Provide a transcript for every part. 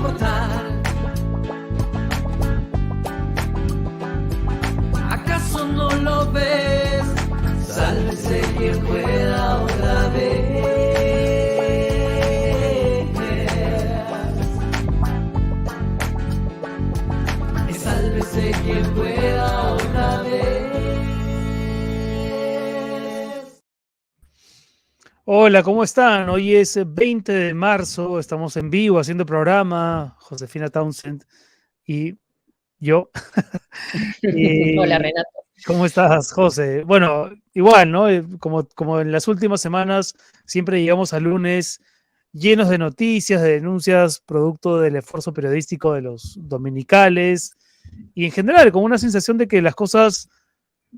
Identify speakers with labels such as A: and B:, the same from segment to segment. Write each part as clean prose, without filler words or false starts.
A: soportar. ¿Acaso no lo ves? Sálvese quien pueda otra vez. Sálvese quien pueda otra vez.
B: Hola, ¿cómo están? Hoy es 20 de marzo, estamos en vivo haciendo programa, Josefina Townsend y yo.
C: Hola, Renato.
B: ¿Cómo estás, José? Bueno, igual, ¿no? Como en las últimas semanas, siempre llegamos a lunes llenos de noticias, de denuncias, producto del esfuerzo periodístico de los dominicales y en general, con una sensación de que las cosas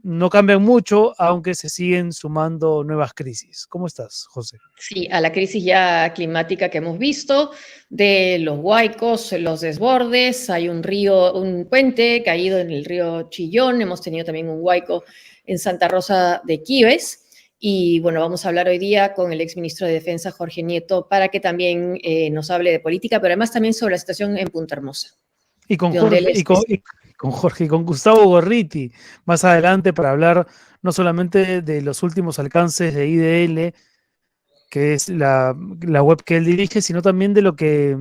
B: no cambian mucho, aunque se siguen sumando nuevas crisis. ¿Cómo estás, José?
C: Sí, a la crisis ya climática que hemos visto, de los huaicos, los desbordes, hay un río, un puente caído en el río Chillón, hemos tenido también un huaico en Santa Rosa de Quibes, y bueno, vamos a hablar hoy día con el exministro de Defensa, Jorge Nieto, para que también nos hable de política, pero además también sobre la situación en Punta Hermosa.
B: Y con Jorge y con Gustavo Gorriti más adelante para hablar no solamente de los últimos alcances de IDL, que es la web que él dirige, sino también de lo que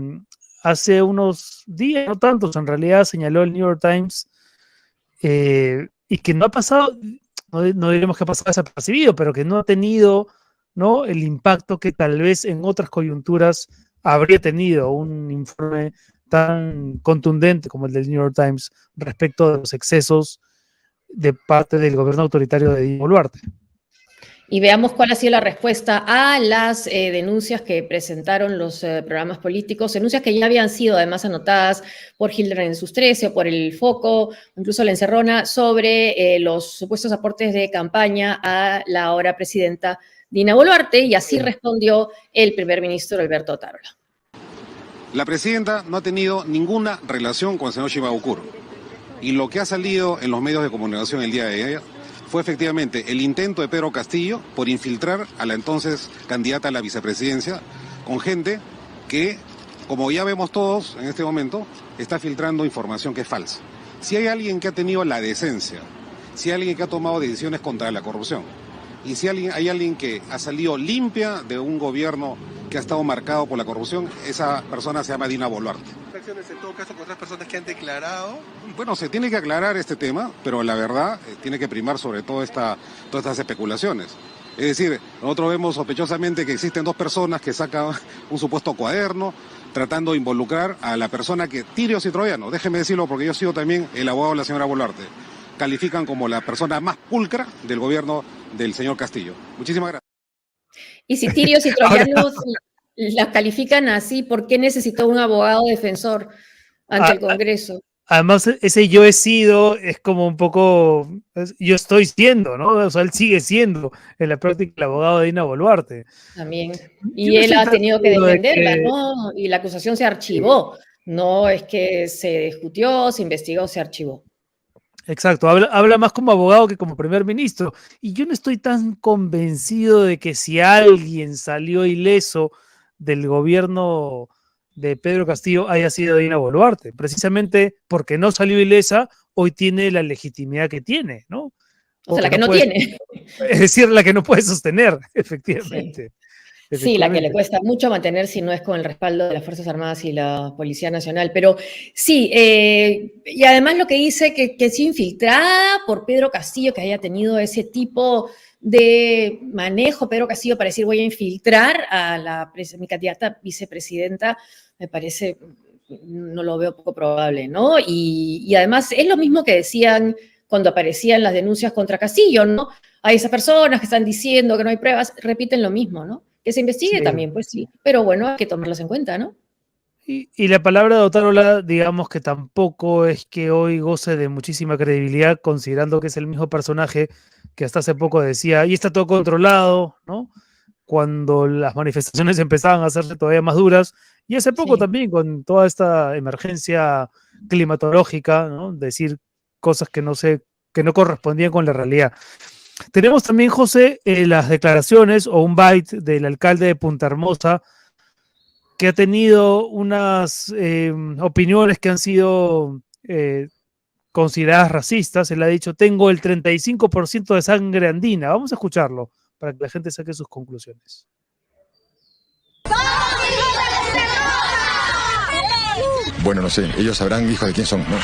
B: hace unos días, no tantos, en realidad señaló el New York Times, y que no ha pasado, no diremos que ha pasado desapercibido, pero que no ha tenido, ¿no?, el impacto que tal vez en otras coyunturas habría tenido un informe tan contundente como el del New York Times respecto de los excesos de parte del gobierno autoritario de Dina Boluarte.
C: Y veamos cuál ha sido la respuesta a las denuncias que presentaron los programas políticos, denuncias que ya habían sido además anotadas por Hilder en sus 13 o por el Foco, incluso la Encerrona, sobre los supuestos aportes de campaña a la ahora presidenta Dina Boluarte, y así respondió el primer ministro Alberto Otárola.
D: La presidenta no ha tenido ninguna relación con el señor Shimabukuro, y lo que ha salido en los medios de comunicación el día de ayer fue efectivamente el intento de Pedro Castillo por infiltrar a la entonces candidata a la vicepresidencia con gente que, como ya vemos todos en este momento, está filtrando información que es falsa. Si hay alguien que ha tenido la decencia, si hay alguien que ha tomado decisiones contra la corrupción, y si hay alguien que ha salido limpia de un gobierno que ha estado marcado por la corrupción, esa persona se llama Dina Boluarte.
E: ¿Acciones en todo caso con otras personas que han declarado?
D: Bueno, se tiene que aclarar este tema, pero la verdad tiene que primar sobre todo todas estas especulaciones. Es decir, nosotros vemos sospechosamente que existen dos personas que sacan un supuesto cuaderno tratando de involucrar a la persona que Tirios y Troyanos, déjeme decirlo porque yo he sido también el abogado de la señora Boluarte, califican como la persona más pulcra del gobierno del señor Castillo. Muchísimas gracias.
C: Y si Tirios y Troyanos las califican así, ¿por qué necesitó un abogado defensor ante el Congreso?
B: Además, ese yo he sido es como un poco, yo estoy siendo, ¿no? O sea, él sigue siendo en la práctica el abogado de Dina Boluarte.
C: También. Y él ha tenido que defenderla, ¿no? Y la acusación se archivó. No es que se discutió, se investigó, se archivó.
B: Exacto, habla más como abogado que como primer ministro. Y yo no estoy tan convencido de que si alguien salió ileso del gobierno de Pedro Castillo haya sido Dina Boluarte. Precisamente porque no salió ilesa, hoy tiene la legitimidad que tiene, ¿no?
C: O sea, la que no tiene.
B: Es decir, la que no puede sostener, efectivamente.
C: Sí, la que le cuesta mucho mantener si no es con el respaldo de las Fuerzas Armadas y la Policía Nacional. Pero sí, y además lo que dice que es infiltrada por Pedro Castillo, que haya tenido ese tipo de manejo, Pedro Castillo, para decir voy a infiltrar a mi candidata vicepresidenta, me parece, no lo veo poco probable, ¿no? Y además es lo mismo que decían cuando aparecían las denuncias contra Castillo, ¿no? Hay esas personas que están diciendo que no hay pruebas, repiten lo mismo, ¿no? Que se investigue también, pues sí, pero bueno, hay que tomarlas en cuenta, ¿no?
B: Y la palabra de Otárola, digamos que tampoco es que hoy goce de muchísima credibilidad, considerando que es el mismo personaje que hasta hace poco decía, y está todo controlado, ¿no? Cuando las manifestaciones empezaban a hacerse todavía más duras, y hace poco también con toda esta emergencia climatológica, ¿no? Decir cosas que no correspondían con la realidad. Tenemos también, José, las declaraciones o un byte del alcalde de Punta Hermosa, que ha tenido unas opiniones que han sido consideradas racistas. Él ha dicho, tengo el 35% de sangre andina. Vamos a escucharlo para que la gente saque sus conclusiones.
F: Bueno, no sé, ellos sabrán hijos de quién son, ¿no?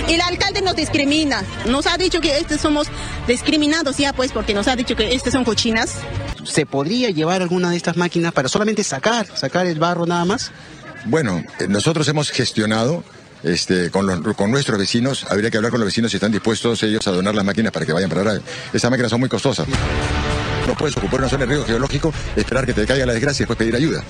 G: El alcalde nos discrimina, nos ha dicho que somos discriminados ya, pues, porque nos ha dicho que son cochinas.
H: ¿Se podría llevar alguna de estas máquinas para solamente sacar el barro nada más?
F: Bueno, nosotros hemos gestionado con nuestros vecinos. Habría que hablar con los vecinos si están dispuestos ellos a donar las máquinas para que vayan para allá. Esas máquinas son muy costosas. No puedes ocupar una zona de riesgo geológico, esperar que te caiga la desgracia y después pedir ayuda.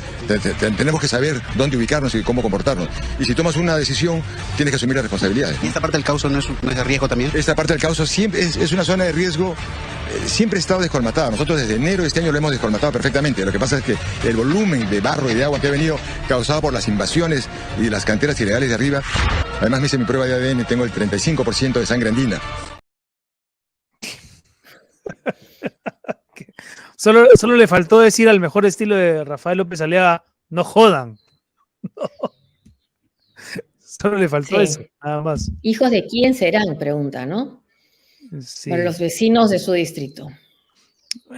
F: Tenemos que saber dónde ubicarnos y cómo comportarnos. Y si tomas una decisión, tienes que asumir las responsabilidades.
H: ¿Y esta parte del cauce no es de riesgo también?
F: Esta parte del cauce siempre es una zona de riesgo. Siempre ha estado descolmatada. Nosotros desde enero de este año lo hemos descolmatado perfectamente. Lo que pasa es que el volumen de barro y de agua que ha venido causado por las invasiones y las canteras ilegales de arriba. Además me hice mi prueba de ADN, tengo el 35% de sangre andina.
B: Solo le faltó decir al mejor estilo de Rafael López Aliaga, no jodan. No. Solo le faltó eso, nada más.
C: ¿Hijos de quién serán? Pregunta, ¿no?
B: Sí.
C: Para los vecinos de su distrito.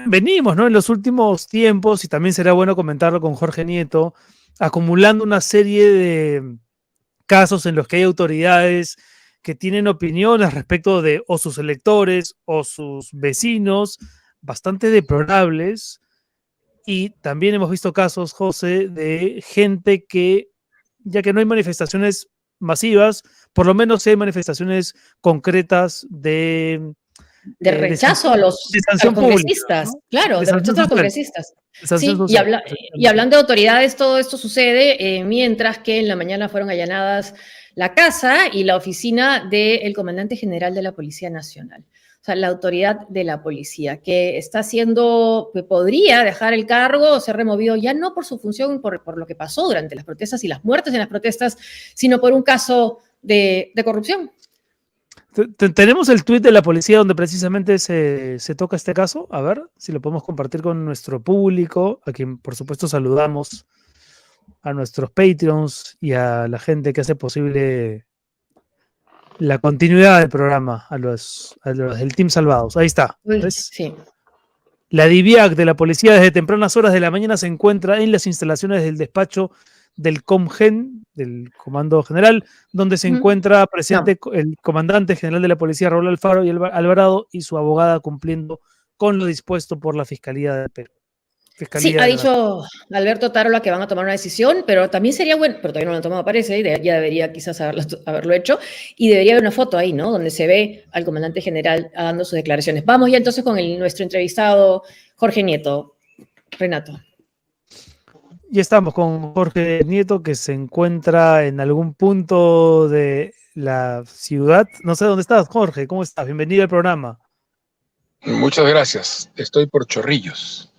B: Venimos, ¿no? En los últimos tiempos, y también será bueno comentarlo con Jorge Nieto, acumulando una serie de casos en los que hay autoridades que tienen opiniones respecto de o sus electores o sus vecinos bastante deplorables, y también hemos visto casos, José, de gente que, ya que no hay manifestaciones masivas, por lo menos sí hay manifestaciones concretas de
C: rechazo a los congresistas,
B: pública, ¿no?
C: Claro, de rechazo a los congresistas. Sí,
B: social.
C: Y hablando de autoridades, todo esto sucede mientras que en la mañana fueron allanadas la casa y la oficina del comandante general de la Policía Nacional. O sea, la autoridad de la policía, que que podría dejar el cargo o ser removido ya no por su función, por lo que pasó durante las protestas y las muertes en las protestas, sino por un caso de corrupción.
B: Tenemos el tuit de la policía donde precisamente se toca este caso. A ver si lo podemos compartir con nuestro público, a quien por supuesto saludamos, a nuestros Patreons y a la gente que hace posible la continuidad del programa, a los del Team Salvados. Ahí está. ¿Ves?
C: Sí.
B: La DIVIAC de la policía desde tempranas horas de la mañana se encuentra en las instalaciones del despacho del COMGEN, del Comando General, donde se encuentra presente el comandante general de la policía, Raúl Alfaro y Alvarado, y su abogada cumpliendo con lo dispuesto por la Fiscalía de Perú.
C: Sí, ha dicho Alberto Tarola que van a tomar una decisión, pero también sería bueno, pero todavía no lo han tomado, parece, y ya debería quizás haberlo hecho, y debería haber una foto ahí, ¿no? Donde se ve al comandante general dando sus declaraciones. Vamos ya entonces con nuestro entrevistado, Jorge Nieto. Renato.
B: Y estamos con Jorge Nieto, que se encuentra en algún punto de la ciudad. No sé dónde estás, Jorge. ¿Cómo estás? Bienvenido al programa.
I: Muchas gracias. Estoy por Chorrillos.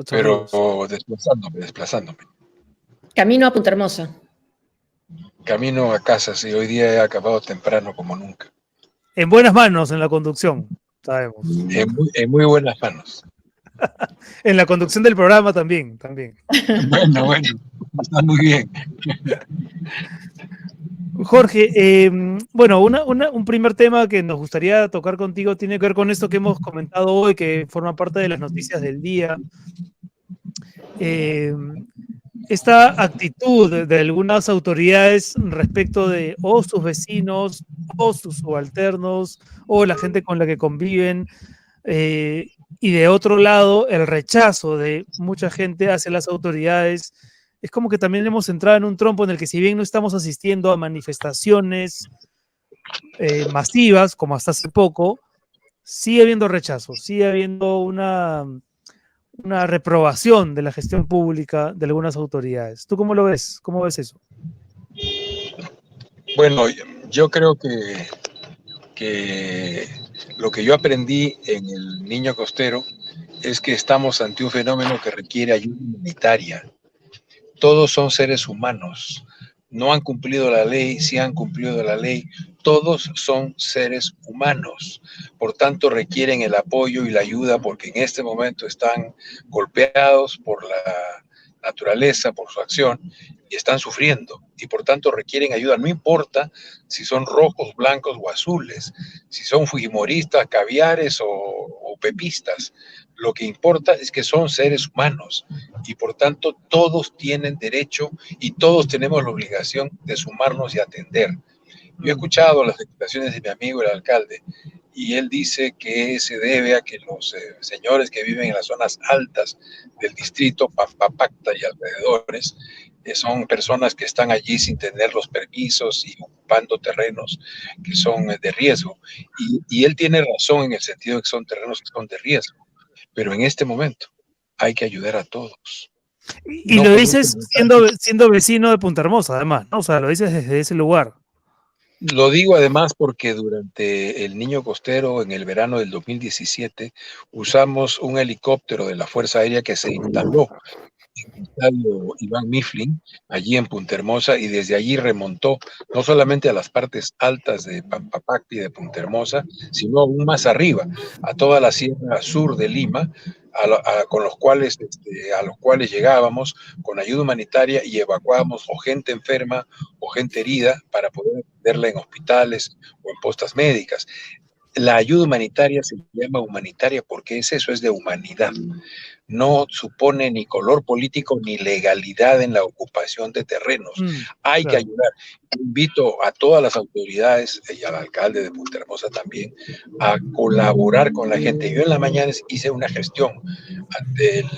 I: Pero desplazándome.
C: Camino a Punta Hermosa.
I: Camino a casa, sí. Hoy día he acabado temprano como nunca.
B: En buenas manos en la conducción, sabemos.
I: En muy buenas manos.
B: En la conducción del programa también.
I: Bueno, está muy bien.
B: Jorge, bueno, un primer tema que nos gustaría tocar contigo tiene que ver con esto que hemos comentado hoy, que forma parte de las noticias del día. Esta actitud de algunas autoridades respecto de o sus vecinos, o sus subalternos, o la gente con la que conviven, y de otro lado, el rechazo de mucha gente hacia las autoridades. Es como que también hemos entrado en un trompo en el que, si bien no estamos asistiendo a manifestaciones masivas, como hasta hace poco, sigue habiendo rechazo, sigue habiendo una reprobación de la gestión pública de algunas autoridades. ¿Tú cómo lo ves? ¿Cómo ves eso?
I: Bueno, yo creo que lo que yo aprendí en el Niño Costero es que estamos ante un fenómeno que requiere ayuda humanitaria. Todos son seres humanos, no han cumplido la ley, sí han cumplido la ley, todos son seres humanos, por tanto requieren el apoyo y la ayuda porque en este momento están golpeados por naturaleza, por su acción, y están sufriendo, y por tanto requieren ayuda. No importa si son rojos, blancos o azules, si son fujimoristas, caviares o pepistas. Lo que importa es que son seres humanos, y por tanto todos tienen derecho y todos tenemos la obligación de sumarnos y atender. Yo he escuchado las declaraciones de mi amigo el alcalde, y él dice que se debe a que los señores que viven en las zonas altas del distrito, Pampapacta y alrededores, son personas que están allí sin tener los permisos y ocupando terrenos que son de riesgo. Y él tiene razón en el sentido de que son terrenos que son de riesgo, pero en este momento hay que ayudar a todos.
B: Y no lo dices siendo vecino de Punta Hermosa, además, ¿no? O sea, lo dices desde ese lugar.
I: Lo digo además porque durante el Niño Costero, en el verano del 2017, usamos un helicóptero de la Fuerza Aérea que se instaló en el estadio Iván Mifflin, allí en Punta Hermosa, y desde allí remontó no solamente a las partes altas de Pampapacta y de Punta Hermosa, sino aún más arriba, a toda la sierra sur de Lima, a los cuales llegábamos con ayuda humanitaria y evacuábamos o gente enferma o gente herida para poder atenderla en hospitales o en postas médicas. La ayuda humanitaria se llama humanitaria porque es de humanidad. No supone ni color político ni legalidad en la ocupación de terrenos. Hay que ayudar. Invito a todas las autoridades y al alcalde de Punta Hermosa también a colaborar con la gente. Yo en la mañana hice una gestión ante el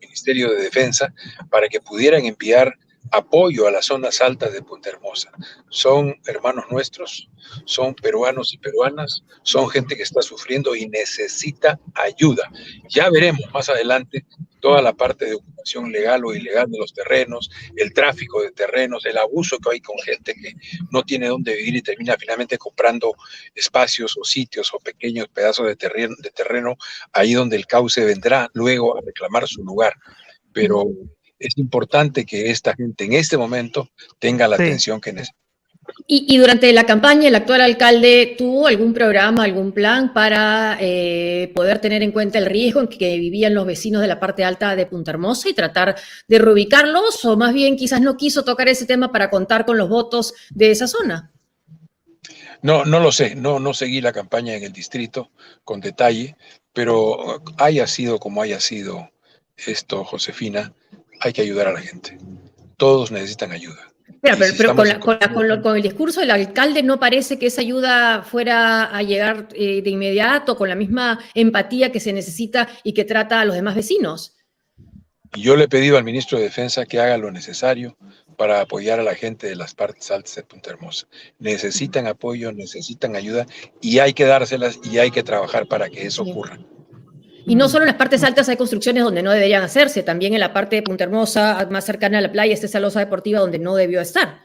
I: Ministerio de Defensa para que pudieran enviar apoyo a las zonas altas de Punta Hermosa. Son hermanos nuestros, son peruanos y peruanas, son gente que está sufriendo y necesita ayuda. Ya veremos más adelante toda la parte de ocupación legal o ilegal de los terrenos, el tráfico de terrenos, el abuso que hay con gente que no tiene dónde vivir y termina finalmente comprando espacios o sitios o pequeños pedazos de terreno ahí donde el cauce vendrá luego a reclamar su lugar. Pero es importante que esta gente en este momento tenga la atención que necesita.
C: Y durante la campaña, ¿el actual alcalde tuvo algún programa, algún plan para poder tener en cuenta el riesgo en que vivían los vecinos de la parte alta de Punta Hermosa y tratar de reubicarlos? ¿O más bien quizás no quiso tocar ese tema para contar con los votos de esa zona?
I: No lo sé, no seguí la campaña en el distrito con detalle, pero haya sido como haya sido esto, Josefina, hay que ayudar a la gente. Todos necesitan ayuda.
C: Pero con el discurso del alcalde no parece que esa ayuda fuera a llegar de inmediato con la misma empatía que se necesita y que trata a los demás vecinos.
I: Yo le he pedido al ministro de Defensa que haga lo necesario para apoyar a la gente de las partes altas de Punta Hermosa. Necesitan apoyo, necesitan ayuda y hay que dárselas y hay que trabajar para que eso ocurra.
C: Y no solo en las partes altas hay construcciones donde no deberían hacerse, también en la parte de Punta Hermosa, más cercana a la playa, está esa losa deportiva donde no debió estar.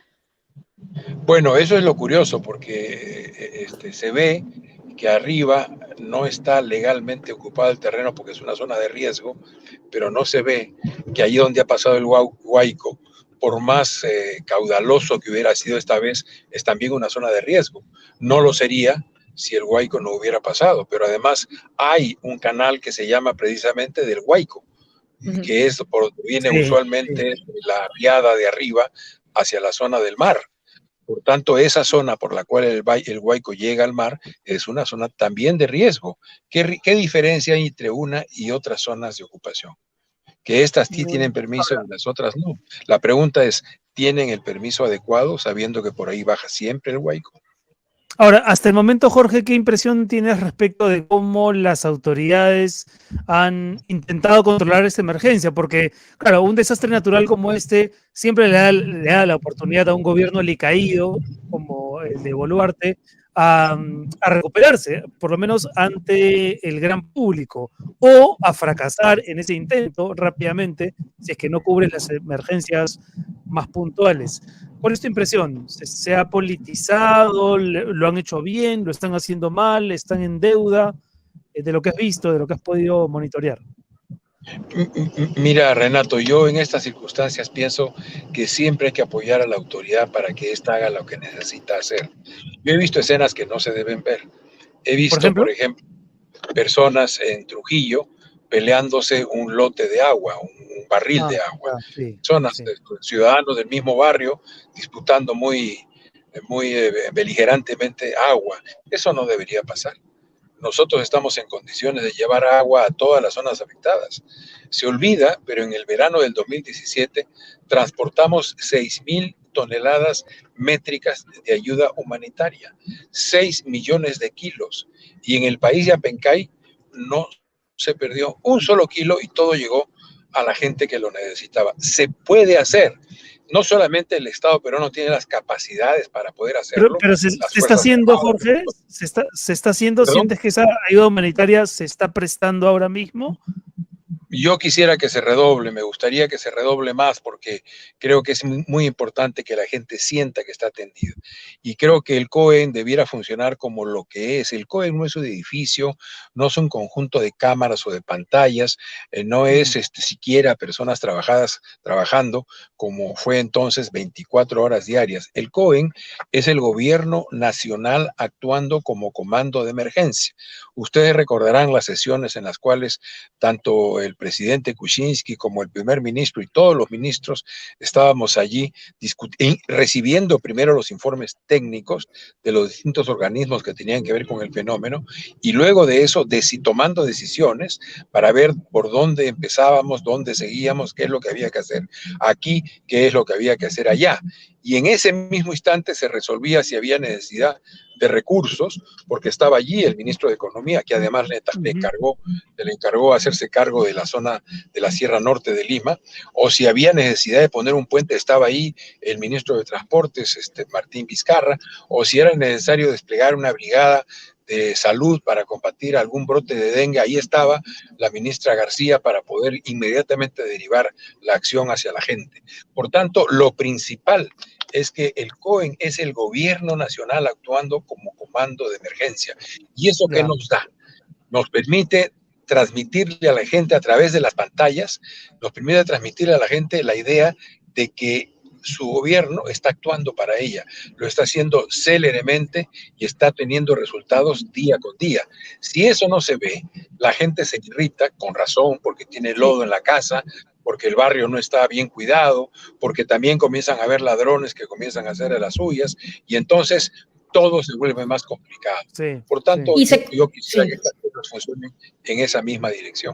I: Bueno, eso es lo curioso, porque se ve que arriba no está legalmente ocupado el terreno porque es una zona de riesgo, pero no se ve que allí donde ha pasado el Guaico, por más caudaloso que hubiera sido esta vez, es también una zona de riesgo. No lo sería si el Guaico no hubiera pasado, pero además hay un canal que se llama precisamente del Guaico, que es por donde viene usualmente la riada de arriba hacia la zona del mar. Por tanto, esa zona por la cual el Guaico llega al mar es una zona también de riesgo. ¿Qué diferencia hay entre una y otras zonas de ocupación? Que estas sí tienen permiso y las otras no. La pregunta es, ¿tienen el permiso adecuado sabiendo que por ahí baja siempre el Guaico?
B: Ahora, hasta el momento, Jorge, ¿qué impresión tienes respecto de cómo las autoridades han intentado controlar esta emergencia? Porque, claro, un desastre natural como este siempre le da la oportunidad a un gobierno alicaído, como el de Boluarte, a recuperarse, por lo menos ante el gran público, o a fracasar en ese intento rápidamente, si es que no cubre las emergencias más puntuales. ¿Cuál es tu impresión? ¿Se ha politizado? ¿Lo han hecho bien? ¿Lo están haciendo mal? ¿Están en deuda? De lo que has visto, de lo que has podido monitorear.
I: Mira, Renato, yo en estas circunstancias pienso que siempre hay que apoyar a la autoridad para que ésta haga lo que necesita hacer. Yo he visto escenas que no se deben ver. He visto, por ejemplo, personas en Trujillo peleándose un lote de agua, un barril de agua.
B: Sí,
I: Personas,
B: sí.
I: ciudadanos del mismo barrio disputando muy beligerantemente agua. Eso no debería pasar. Nosotros estamos en condiciones de llevar agua a todas las zonas afectadas. Se olvida, pero en el verano del 2017 transportamos 6.000 toneladas métricas de ayuda humanitaria, 6 millones de kilos. Y en el país de Apencay no se perdió un solo kilo y todo llegó a la gente que lo necesitaba. Se puede hacer. No solamente el Estado peruano tiene las capacidades para poder hacerlo.
B: Pero se está haciendo, Jorge, se está haciendo.
I: ¿Perdón?
B: ¿Sientes que esa ayuda humanitaria se está prestando ahora mismo?
I: Yo quisiera que se redoble, me gustaría que se redoble más porque creo que es muy importante que la gente sienta que está atendido. Y creo que el COEN debiera funcionar como lo que es. El COEN no es un edificio, no es un conjunto de cámaras o de pantallas, no es siquiera personas trabajando como fue entonces 24 horas diarias. El COEN es el gobierno nacional actuando como comando de emergencia. Ustedes recordarán las sesiones en las cuales tanto el presidente Kuczynski como el primer ministro y todos los ministros estábamos allí recibiendo primero los informes técnicos de los distintos organismos que tenían que ver con el fenómeno y luego de eso tomando decisiones para ver por dónde empezábamos, dónde seguíamos, qué es lo que había que hacer aquí, qué es lo que había que hacer allá. Y en ese mismo instante se resolvía si había necesidad de recursos, porque estaba allí el ministro de Economía, que además le encargó hacerse cargo de la zona de la Sierra Norte de Lima, o si había necesidad de poner un puente, estaba ahí el ministro de Transportes, Martín Vizcarra, o si era necesario desplegar una brigada de salud para combatir algún brote de dengue, ahí estaba la ministra García para poder inmediatamente derivar la acción hacia la gente. Por tanto, lo principal es que el COEN es el gobierno nacional actuando como comando de emergencia. ¿Y eso qué nos da? Nos permite transmitirle a la gente a través de las pantallas, nos permite transmitirle a la gente la idea de que su gobierno está actuando para ella, lo está haciendo céleremente y está teniendo resultados día con día. Si eso no se ve, la gente se irrita, con razón, porque tiene lodo en la casa, porque el barrio no está bien cuidado, porque también comienzan a haber ladrones que comienzan a hacer de las suyas, y entonces todo se vuelve más complicado.
B: Sí,
I: por tanto,
B: sí.
I: yo quisiera que estas cosas funcionen en esa misma dirección.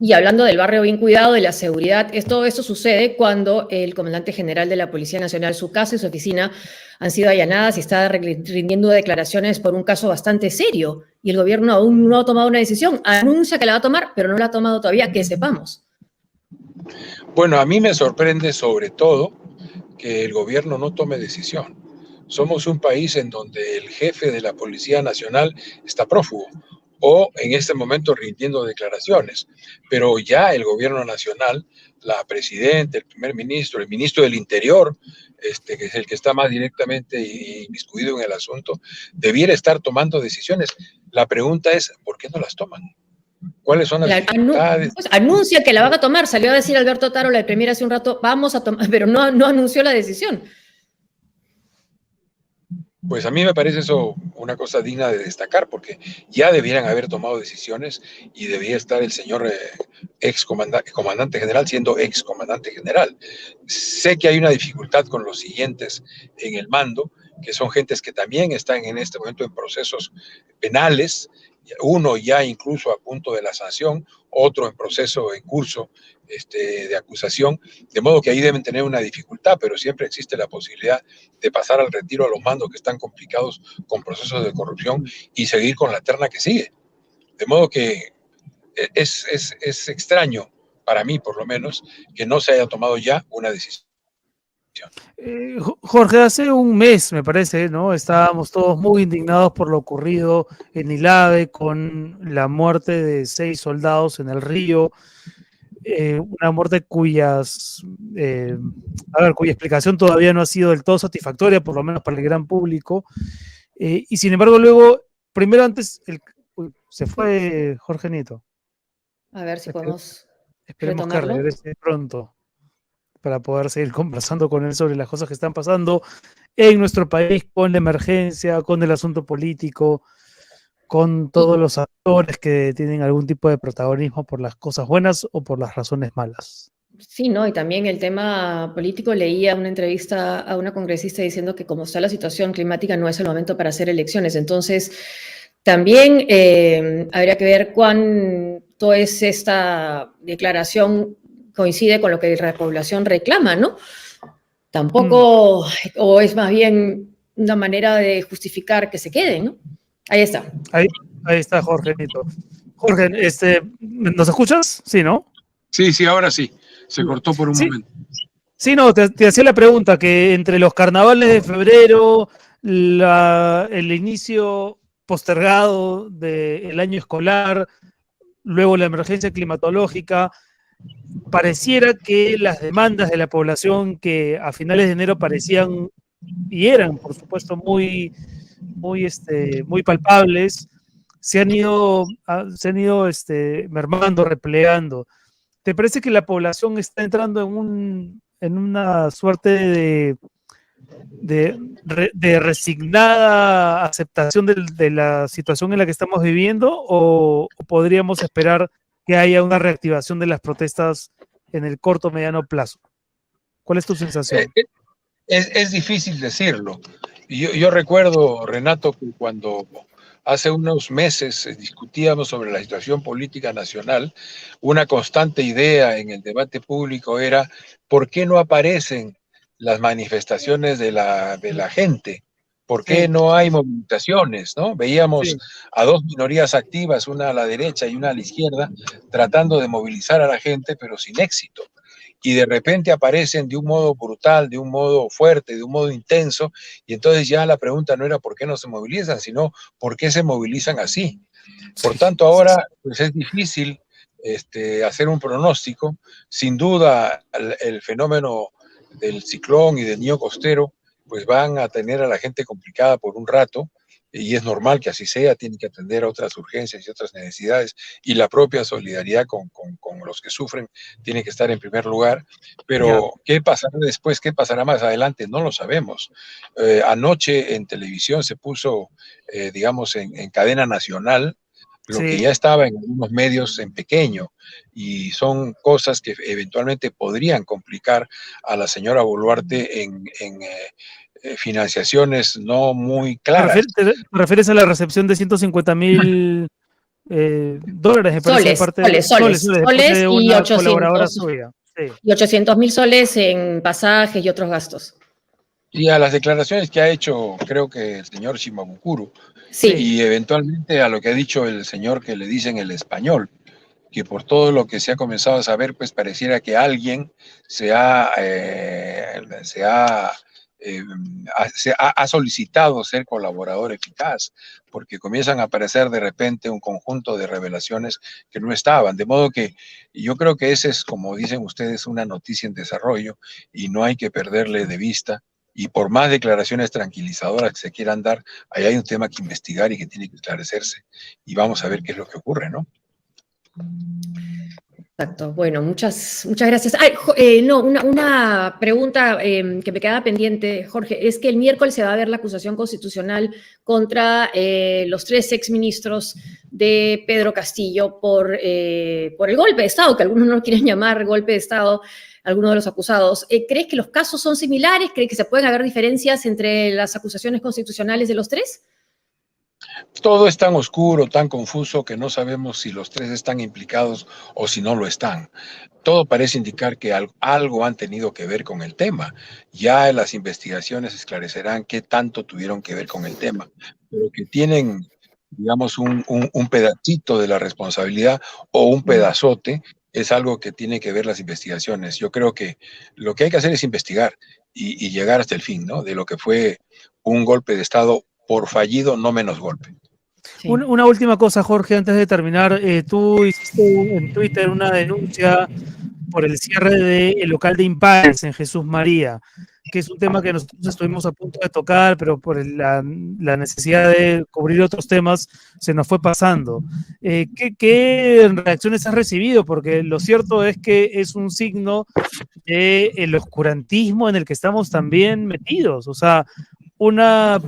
C: Y hablando del barrio bien cuidado, de la seguridad, todo esto sucede cuando el comandante general de la Policía Nacional, su casa y su oficina han sido allanadas y está rindiendo declaraciones por un caso bastante serio. Y el gobierno aún no ha tomado una decisión. Anuncia que la va a tomar, pero no la ha tomado todavía, que sepamos.
I: Bueno, a mí me sorprende sobre todo que el gobierno no tome decisión. Somos un país en donde el jefe de la Policía Nacional está prófugo o en este momento rindiendo declaraciones, pero ya el gobierno nacional, la presidenta, el primer ministro, el ministro del Interior, que es el que está más directamente inmiscuido en el asunto, debiera estar tomando decisiones. La pregunta es, ¿por qué no las toman? ¿Cuáles son las dificultades?
C: Pues anuncia que la van a tomar. Salió a decir Alberto Tarola, el premier, hace un rato, vamos a tomar, pero no anunció la decisión.
I: Pues a mí me parece eso una cosa digna de destacar, porque ya debieran haber tomado decisiones y debía estar el señor comandante general siendo comandante general. Sé que hay una dificultad con los siguientes en el mando, que son gentes que también están en este momento en procesos penales, uno ya incluso a punto de la sanción, otro en proceso en curso de acusación, de modo que ahí deben tener una dificultad, pero siempre existe la posibilidad de pasar al retiro a los mandos que están complicados con procesos de corrupción y seguir con la terna que sigue. De modo que es extraño, para mí por lo menos, que no se haya tomado ya una decisión.
B: Jorge, hace un mes, me parece, ¿no? Estábamos todos muy indignados por lo ocurrido en Ilave con la muerte de 6 soldados en el río, una muerte cuya explicación todavía no ha sido del todo satisfactoria, por lo menos para el gran público, y sin embargo luego, primero antes, se fue Jorge Nieto.
C: A ver si podemos
B: Esperemos
C: retomarlo.
B: que regrese pronto para poder seguir conversando con él sobre las cosas que están pasando en nuestro país, con la emergencia, con el asunto político. con todos los actores que tienen algún tipo de protagonismo por las cosas buenas o por las razones malas.
C: Sí, ¿no? Y también el tema político, leía una entrevista a una congresista diciendo que como está la situación climática no es el momento para hacer elecciones. Entonces, también habría que ver cuánto es esta declaración coincide con lo que la población reclama, ¿no? Tampoco, o es más bien una manera de justificar que se queden, ¿no? Ahí está.
B: Ahí está Jorge. Jorge, ¿nos escuchas? Sí, ¿no?
I: Sí, ahora sí. Se cortó por un momento.
B: Sí, no, te hacía la pregunta, que entre los carnavales de febrero, el inicio postergado del año escolar, luego la emergencia climatológica, pareciera que las demandas de la población que a finales de enero parecían y eran, por supuesto, muy palpables, se han ido mermando, replegando. ¿Te parece que la población está entrando en una suerte de resignada aceptación de la situación en la que estamos viviendo, o podríamos esperar que haya una reactivación de las protestas en el corto o mediano plazo? ¿Cuál es tu sensación?
I: Es difícil decirlo. Yo recuerdo, Renato, que cuando hace unos meses discutíamos sobre la situación política nacional, una constante idea en el debate público era ¿por qué no aparecen las manifestaciones de la gente? ¿Por qué no hay movilizaciones? ¿No? Veíamos a dos minorías activas, una a la derecha y una a la izquierda, tratando de movilizar a la gente, pero sin éxito. Y de repente aparecen de un modo brutal, de un modo fuerte, de un modo intenso, y entonces ya la pregunta no era por qué no se movilizan, sino por qué se movilizan así. Por tanto, ahora pues es difícil hacer un pronóstico. Sin duda, el fenómeno del ciclón y del niño costero pues van a tener a la gente complicada por un rato, y es normal que así sea, tienen que atender a otras urgencias y otras necesidades, y la propia solidaridad con los que sufren tiene que estar en primer lugar, pero ¿qué pasará después? ¿Qué pasará más adelante? No lo sabemos. Anoche en televisión se puso, digamos, en cadena nacional, lo que ya estaba en algunos medios en pequeño, y son cosas que eventualmente podrían complicar a la señora Boluarte en financiaciones no muy claras.
B: ¿Te refieres a la recepción de 150,000 dólares? Me parece, soles
C: y
B: una
C: 800,
B: colaboradora suya. Sí.
C: Y 800,000 soles en pasajes y otros gastos.
I: Y a las declaraciones que ha hecho, creo que el señor Shimabukuro,
C: sí.
I: Y eventualmente a lo que ha dicho el señor que le dicen el español, que por todo lo que se ha comenzado a saber, pues pareciera que alguien se ha solicitado ser colaborador eficaz, porque comienzan a aparecer de repente un conjunto de revelaciones que no estaban, de modo que yo creo que ese es, como dicen ustedes, una noticia en desarrollo, y no hay que perderle de vista. Y por más declaraciones tranquilizadoras que se quieran dar, ahí hay un tema que investigar y que tiene que esclarecerse. Y vamos a ver qué es lo que ocurre, ¿no?
C: Exacto. Bueno, muchas gracias. Una pregunta que me quedaba pendiente, Jorge, es que el miércoles se va a ver la acusación constitucional contra los 3 exministros de Pedro Castillo por el golpe de Estado, que algunos no lo quieren llamar golpe de Estado, algunos de los acusados. ¿Crees que los casos son similares? ¿Crees que se pueden haber diferencias entre las acusaciones constitucionales de los 3?
I: Todo es tan oscuro, tan confuso, que no sabemos si los 3 están implicados o si no lo están. Todo parece indicar que algo han tenido que ver con el tema. Ya las investigaciones esclarecerán qué tanto tuvieron que ver con el tema, pero que tienen, digamos, un pedacito de la responsabilidad o un pedazote, es algo que tiene que ver las investigaciones. Yo creo que lo que hay que hacer es investigar y llegar hasta el fin, ¿no? De lo que fue un golpe de Estado por fallido, no menos golpe.
B: Sí. Una última cosa, Jorge, antes de terminar. Tú hiciste en Twitter una denuncia por el cierre del local de Impares en Jesús María, que es un tema que nosotros estuvimos a punto de tocar, pero por la necesidad de cubrir otros temas se nos fue pasando. ¿Qué reacciones has recibido? Porque lo cierto es que es un signo del oscurantismo en el que estamos también metidos. O sea, una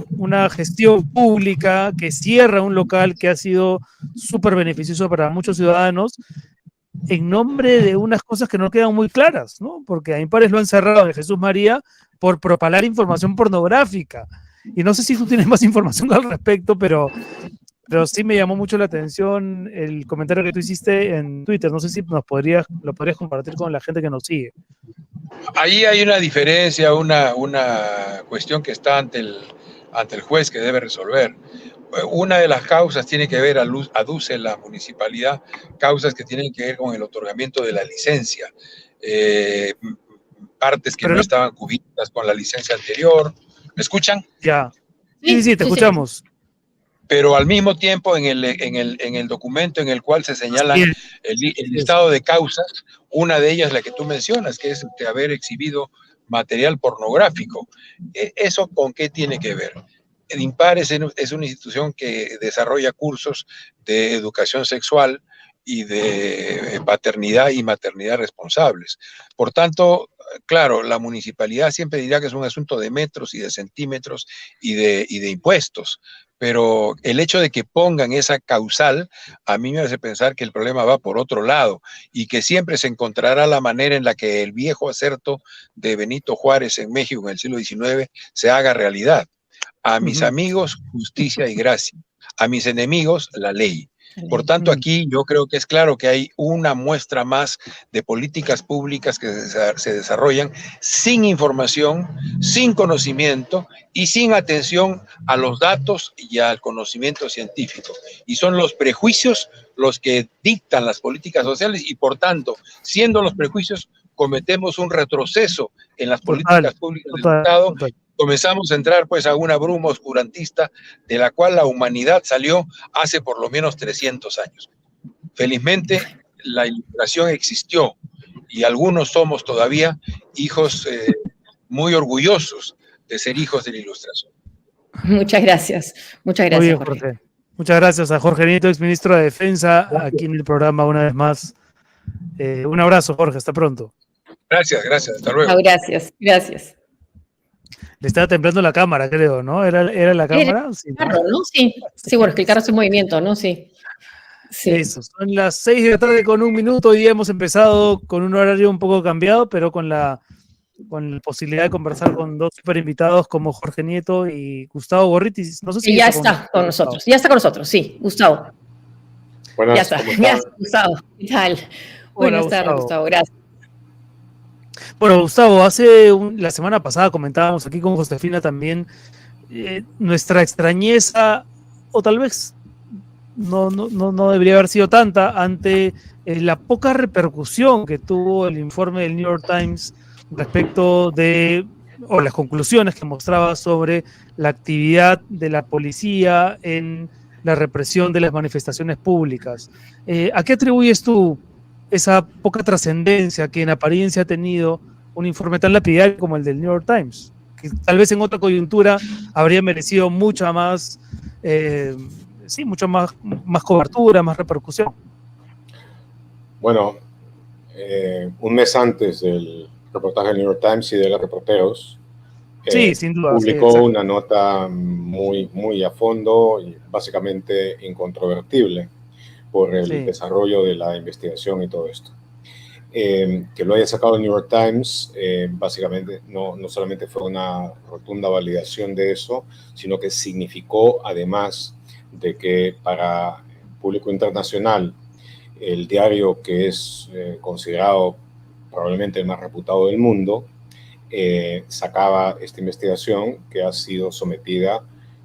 B: gestión pública que cierra un local que ha sido súper beneficioso para muchos ciudadanos en nombre de unas cosas que no quedan muy claras, ¿no? Porque a Impares lo han cerrado de Jesús María por propalar información pornográfica. Y no sé si tú tienes más información al respecto, pero sí me llamó mucho la atención el comentario que tú hiciste en Twitter. No sé si lo podrías compartir con la gente que nos sigue.
I: Ahí hay una diferencia, una cuestión que está ante el juez que debe resolver. Una de las causas tiene que ver, aduce la municipalidad, causas que tienen que ver con el otorgamiento de la licencia. Partes que no estaban cubiertas con la licencia anterior. ¿Me escuchan?
B: Ya. Sí, te escuchamos.
I: Pero al mismo tiempo en el documento en el cual se señalan el listado de causas, una de ellas la que tú mencionas, que es de haber exhibido material pornográfico. ¿Eso con qué tiene que ver? El Impares es una institución que desarrolla cursos de educación sexual y de paternidad y maternidad responsables. Por tanto, claro, la municipalidad siempre dirá que es un asunto de metros y de centímetros y de impuestos, pero el hecho de que pongan esa causal a mí me hace pensar que el problema va por otro lado y que siempre se encontrará la manera en la que el viejo acerto de Benito Juárez en México en el siglo XIX se haga realidad. A mis amigos, justicia y gracia. A mis enemigos, la ley. Por tanto, aquí yo creo que es claro que hay una muestra más de políticas públicas que se desarrollan sin información, sin conocimiento y sin atención a los datos y al conocimiento científico. Y son los prejuicios los que dictan las políticas sociales y, por tanto, siendo los prejuicios, cometemos un retroceso en las políticas públicas del Estado. Comenzamos a entrar pues a una bruma oscurantista de la cual la humanidad salió hace por lo menos 300 años. Felizmente la ilustración existió y algunos somos todavía hijos muy orgullosos de ser hijos de la ilustración.
C: Muchas gracias,
B: Jorge. Muchas gracias a Jorge Nieto, exministro de Defensa, aquí en el programa una vez más. Un abrazo, Jorge, hasta pronto.
I: Gracias, hasta luego.
C: Gracias.
B: Le estaba temblando la cámara, creo, ¿no? ¿Era la cámara?
C: Sí, carro, ¿no? Sí, bueno, es que el carro hace un movimiento, ¿no? Sí.
B: Eso, son las 6 de la tarde con 1 minuto. Hoy día hemos empezado con un horario un poco cambiado, pero con la posibilidad de conversar con dos super invitados como Jorge Nieto y Gustavo Gorriti. No sé si
C: ya está con nosotros. Ya está con nosotros, sí, Gustavo.
J: Buenas,
C: ya está, Gustavo. ¿Qué tal? Buenas tardes, Gustavo, gracias.
B: Bueno, Gustavo, la semana pasada comentábamos aquí con Josefina también nuestra extrañeza, o tal vez no debería haber sido tanta, ante la poca repercusión que tuvo el informe del New York Times respecto o las conclusiones que mostraba sobre la actividad de la policía en la represión de las manifestaciones públicas. ¿A qué atribuyes tú esa poca trascendencia que en apariencia ha tenido un informe tan lapidario como el del New York Times, que tal vez en otra coyuntura habría merecido mucha más, mucha más cobertura, más repercusión?
J: Bueno, un mes antes del reportaje del New York Times y de los reporteros,
B: sin duda,
J: publicó una nota muy a fondo y básicamente incontrovertible por el desarrollo de la investigación y todo esto. Que lo haya sacado el New York Times, básicamente no solamente fue una rotunda validación de eso, sino que significó además de que para el público internacional, el diario que es considerado probablemente el más reputado del mundo, sacaba esta investigación que ha sido sometida,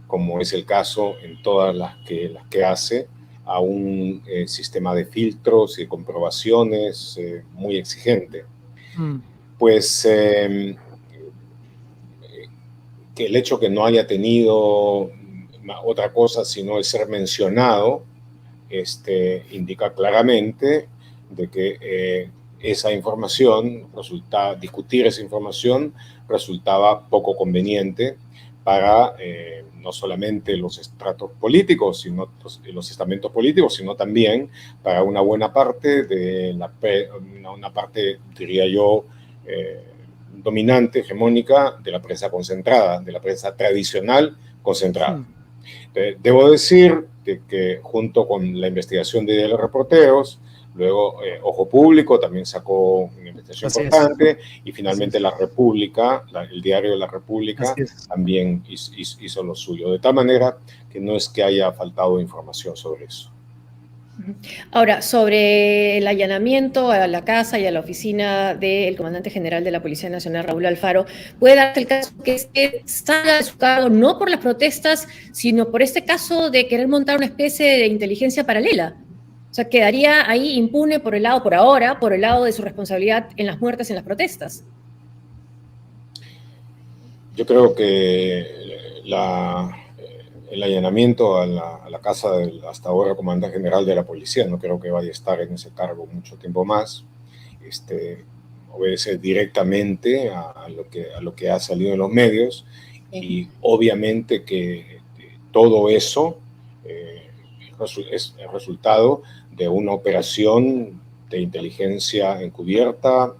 J: como es el caso en todas las que hace, a un sistema de filtros y comprobaciones muy exigente. Pues que el hecho que no haya tenido otra cosa sino el ser mencionado, indica claramente de que esa información discutir esa información resultaba poco conveniente para no solamente los estratos políticos, sino los estamentos políticos, sino también para una buena parte de una parte, diría yo, dominante, hegemónica de la prensa concentrada, de la prensa tradicional concentrada. Debo decir que junto con la investigación de los reporteros, luego Ojo Público también sacó una investigación importante, y finalmente La República, el diario de La República, también hizo lo suyo. De tal manera que no es que haya faltado información sobre eso.
C: Ahora, sobre el allanamiento a la casa y a la oficina del comandante general de la Policía Nacional, Raúl Alfaro, puede darse el caso que salga de su cargo no por las protestas, sino por este caso de querer montar una especie de inteligencia paralela. O sea, quedaría ahí impune por el lado, por ahora, por el lado de su responsabilidad en las muertes, en las protestas.
J: Yo creo que el allanamiento a la casa del hasta ahora comandante general de la policía, no creo que vaya a estar en ese cargo mucho tiempo más, obedece directamente a lo que ha salido en los medios, y obviamente que todo eso es el resultado de una operación de inteligencia encubierta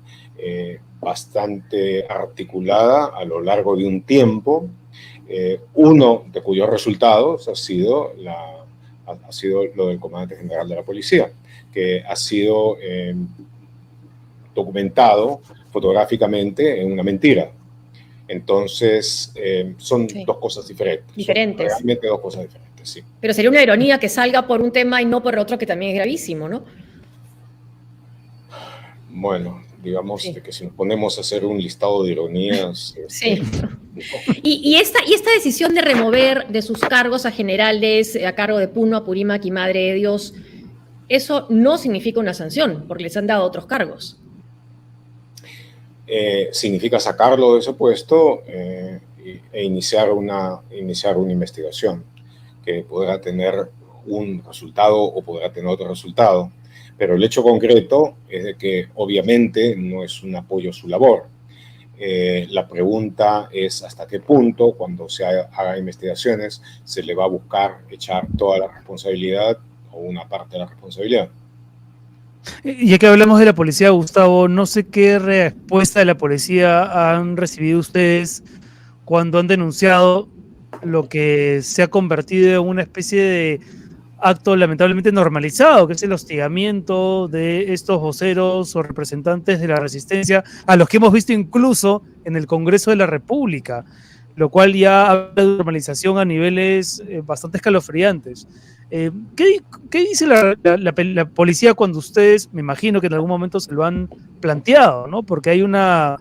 J: bastante articulada a lo largo de un tiempo, uno de cuyos resultados ha sido lo del comandante general de la policía, que ha sido documentado fotográficamente en una mentira. Entonces, son dos cosas diferentes. Son realmente dos cosas diferentes, sí.
C: Pero sería una ironía que salga por un tema y no por otro, que también es gravísimo, ¿no?
J: Bueno, digamos que si nos ponemos a hacer un listado de ironías...
C: Sí. Y esta decisión de remover de sus cargos a generales a cargo de Puno, Apurímac y Madre de Dios, eso no significa una sanción, porque les han dado otros cargos.
J: Significa sacarlo de ese puesto e iniciar una investigación que podrá tener un resultado o podrá tener otro resultado. Pero el hecho concreto es de que obviamente no es un apoyo a su labor. La pregunta es hasta qué punto, cuando se haga investigaciones, se le va a buscar echar toda la responsabilidad o una parte de la responsabilidad.
B: Ya que hablamos de la policía, Gustavo, no sé qué respuesta de la policía han recibido ustedes cuando han denunciado lo que se ha convertido en una especie de acto lamentablemente normalizado, que es el hostigamiento de estos voceros o representantes de la resistencia, a los que hemos visto incluso en el Congreso de la República, lo cual ya habla de normalización a niveles bastante escalofriantes. ¿Qué dice la policía cuando ustedes, me imagino que en algún momento se lo han planteado, ¿no? Porque hay una...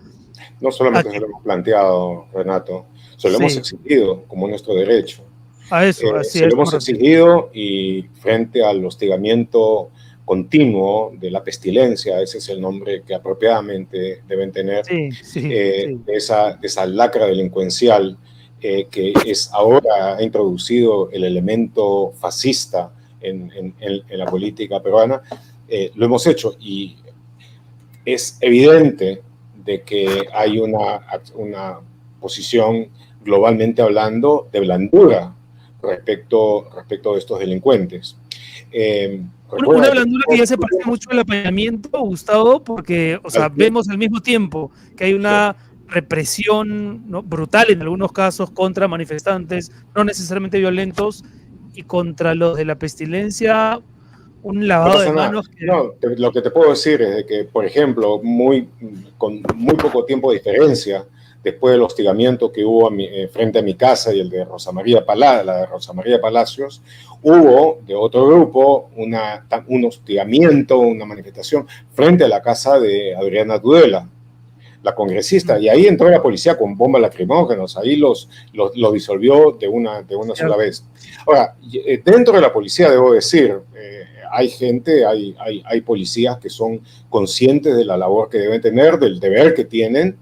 J: No solamente se lo hemos planteado, Renato, se lo hemos exigido como nuestro derecho.
B: A eso, así
J: se lo hemos exigido, y frente al hostigamiento continuo de la pestilencia, ese es el nombre que apropiadamente deben tener, de esa lacra delincuencial que ahora ha introducido el elemento fascista en la política peruana, lo hemos hecho, y es evidente de que hay una posición globalmente hablando de blandura respecto de estos delincuentes.
B: Una blandura que ya se parece mucho al apañamiento, Gustavo, porque vemos al mismo tiempo que hay una represión, ¿no?, brutal en algunos casos contra manifestantes no necesariamente violentos, y contra los de la pestilencia un lavado de manos.
J: No, lo que te puedo decir es de que, por ejemplo, con muy poco tiempo de diferencia, después del hostigamiento que hubo frente a mi casa y el de Rosa María Palacios, hubo de otro grupo un hostigamiento, una manifestación frente a la casa de Adriana Tudela, la congresista, y ahí entró la policía con bombas lacrimógenas, ahí los disolvió de una sola vez. Ahora, dentro de la policía, debo decir, hay policías que son conscientes de la labor que deben tener, del deber que tienen,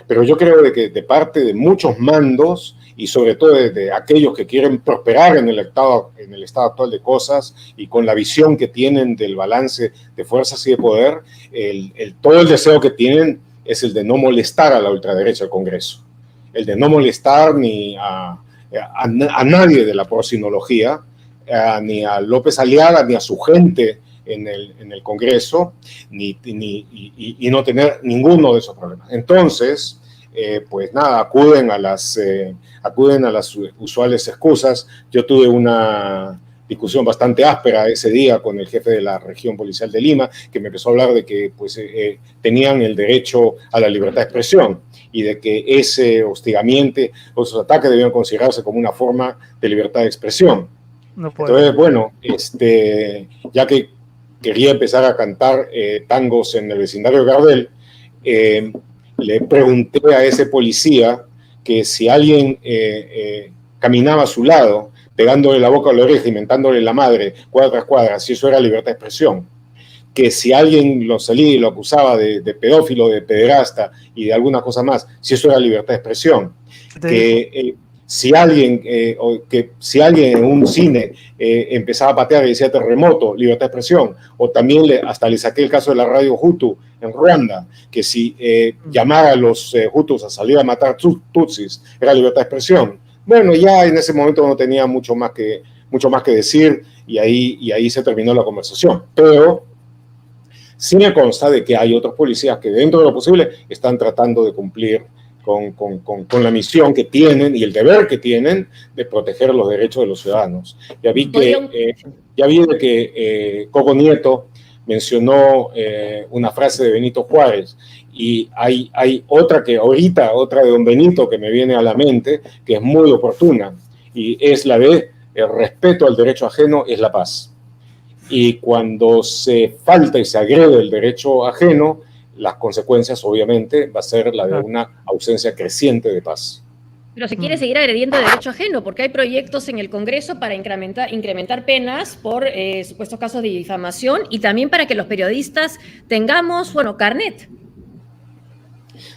J: pero yo creo de que de parte de muchos mandos, y sobre todo de aquellos que quieren prosperar en el estado actual de cosas, y con la visión que tienen del balance de fuerzas y de poder, todo el deseo que tienen es el de no molestar a la ultraderecha del Congreso, el de no molestar ni a nadie de la porcinología, ni a López Aliaga, ni a su gente en el Congreso y no tener ninguno de esos problemas. Entonces, pues nada, acuden a las usuales excusas. Yo tuve una discusión bastante áspera ese día con el jefe de la región policial de Lima, que me empezó a hablar de que pues, tenían el derecho a la libertad de expresión y de que ese hostigamiento o esos ataques debían considerarse como una forma de libertad de expresión.
B: No puedo.
J: Entonces, bueno, ya que quería empezar a cantar tangos en el vecindario de Gardel, le pregunté a ese policía que si alguien caminaba a su lado, pegándole la boca a la oreja y mentándole la madre cuadra tras cuadra, si eso era libertad de expresión. Que si alguien lo salía y lo acusaba de pedófilo, de pederasta y de alguna cosa más, si eso era libertad de expresión. Que si alguien en un cine empezaba a patear y decía terremoto, libertad de expresión. O también hasta le saqué el caso de la radio Hutu en Ruanda, que si llamara a los Hutus a salir a matar tutsis, era libertad de expresión. Bueno, ya en ese momento no tenía mucho más que decir y ahí se terminó la conversación. Pero sí me consta de que hay otros policías que dentro de lo posible están tratando de cumplir con la misión que tienen y el deber que tienen de proteger los derechos de los ciudadanos. Ya vi que Coco Nieto mencionó una frase de Benito Juárez, y hay otra de don Benito que me viene a la mente, que es muy oportuna, y es la de el respeto al derecho ajeno es la paz. Y cuando se falta y se agrede el derecho ajeno, las consecuencias obviamente va a ser la de una ausencia creciente de paz.
C: Pero se quiere seguir agrediendo derecho ajeno, porque hay proyectos en el Congreso para incrementar penas por supuestos casos de difamación y también para que los periodistas tengamos, carnet.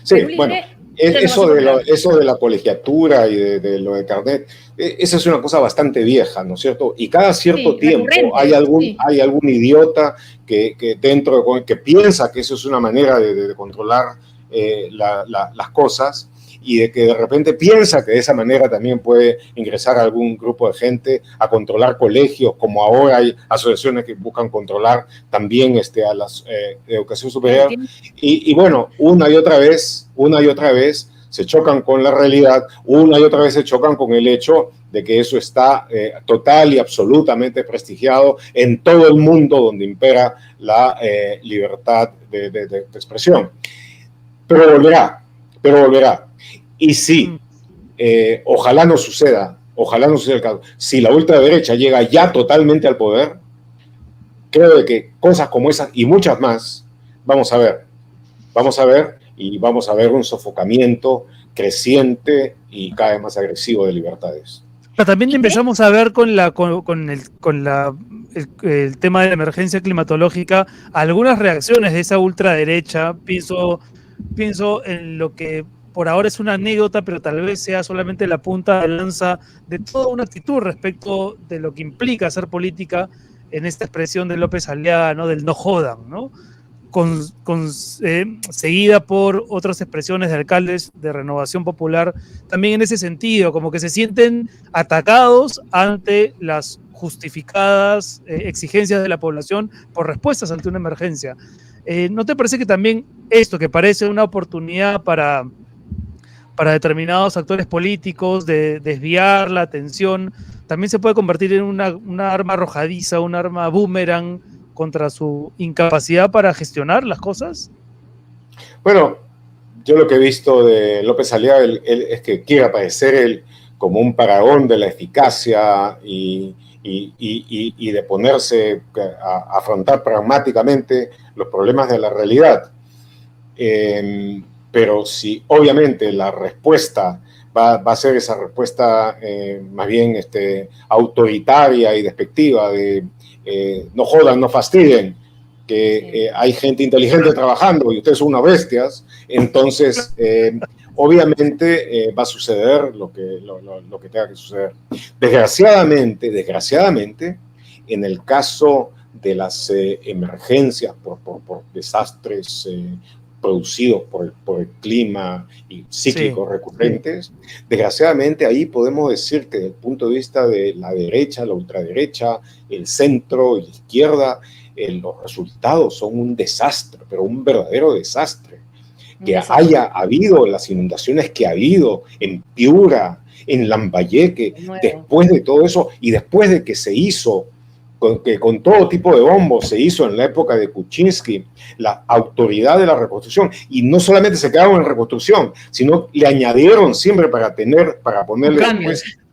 J: Sí, bueno, eso de la colegiatura y de lo de carnet, esa es una cosa bastante vieja, ¿no es cierto? Y cada cierto tiempo hay algún idiota que piensa que eso es una manera de controlar las cosas, y de que de repente piensa que de esa manera también puede ingresar a algún grupo de gente a controlar colegios, como ahora hay asociaciones que buscan controlar también a las de educación superior. Y bueno, una y otra vez se chocan con la realidad, una y otra vez se chocan con el hecho de que eso está total y absolutamente prestigiado en todo el mundo donde impera la libertad de expresión. Pero volverá. Y sí, ojalá no suceda el caso. Si la ultraderecha llega ya totalmente al poder, creo de que cosas como esas y muchas más vamos a ver y vamos a ver un sofocamiento creciente y cada vez más agresivo de libertades.
B: Pero también empezamos a ver con el tema de la emergencia climatológica algunas reacciones de esa ultraderecha. Pienso en lo que por ahora es una anécdota, pero tal vez sea solamente la punta de lanza de toda una actitud respecto de lo que implica hacer política en esta expresión de López Aliaga, ¿no? Del no jodan, ¿no? Seguida por otras expresiones de alcaldes de Renovación Popular, también en ese sentido, como que se sienten atacados ante las justificadas exigencias de la población por respuestas ante una emergencia. ¿No te parece que también esto, que parece una oportunidad para determinados actores políticos de desviar la atención, también se puede convertir en una arma arrojadiza, un arma boomerang contra su incapacidad para gestionar las cosas?
J: Bueno, yo lo que he visto de López Aliaga es que quiere aparecer él como un paragón de la eficacia y de ponerse a afrontar pragmáticamente los problemas de la realidad. Pero si obviamente la respuesta va a ser esa respuesta más bien autoritaria y despectiva de no jodan, no fastidien, que hay gente inteligente trabajando y ustedes son unas bestias, entonces obviamente va a suceder lo que tenga que suceder. Desgraciadamente, en el caso de las emergencias por desastres producidos por el clima y cíclicos recurrentes, desgraciadamente ahí podemos decir que desde el punto de vista de la derecha, la ultraderecha, el centro y la izquierda, los resultados son un desastre, pero un verdadero desastre. Que haya habido las inundaciones que ha habido en Piura, en Lambayeque, después de todo eso y después de que se hizo, que con todo tipo de bombos se hizo en la época de Kuczynski, la autoridad de la reconstrucción, y no solamente se quedaron en reconstrucción, sino le añadieron siempre para ponerle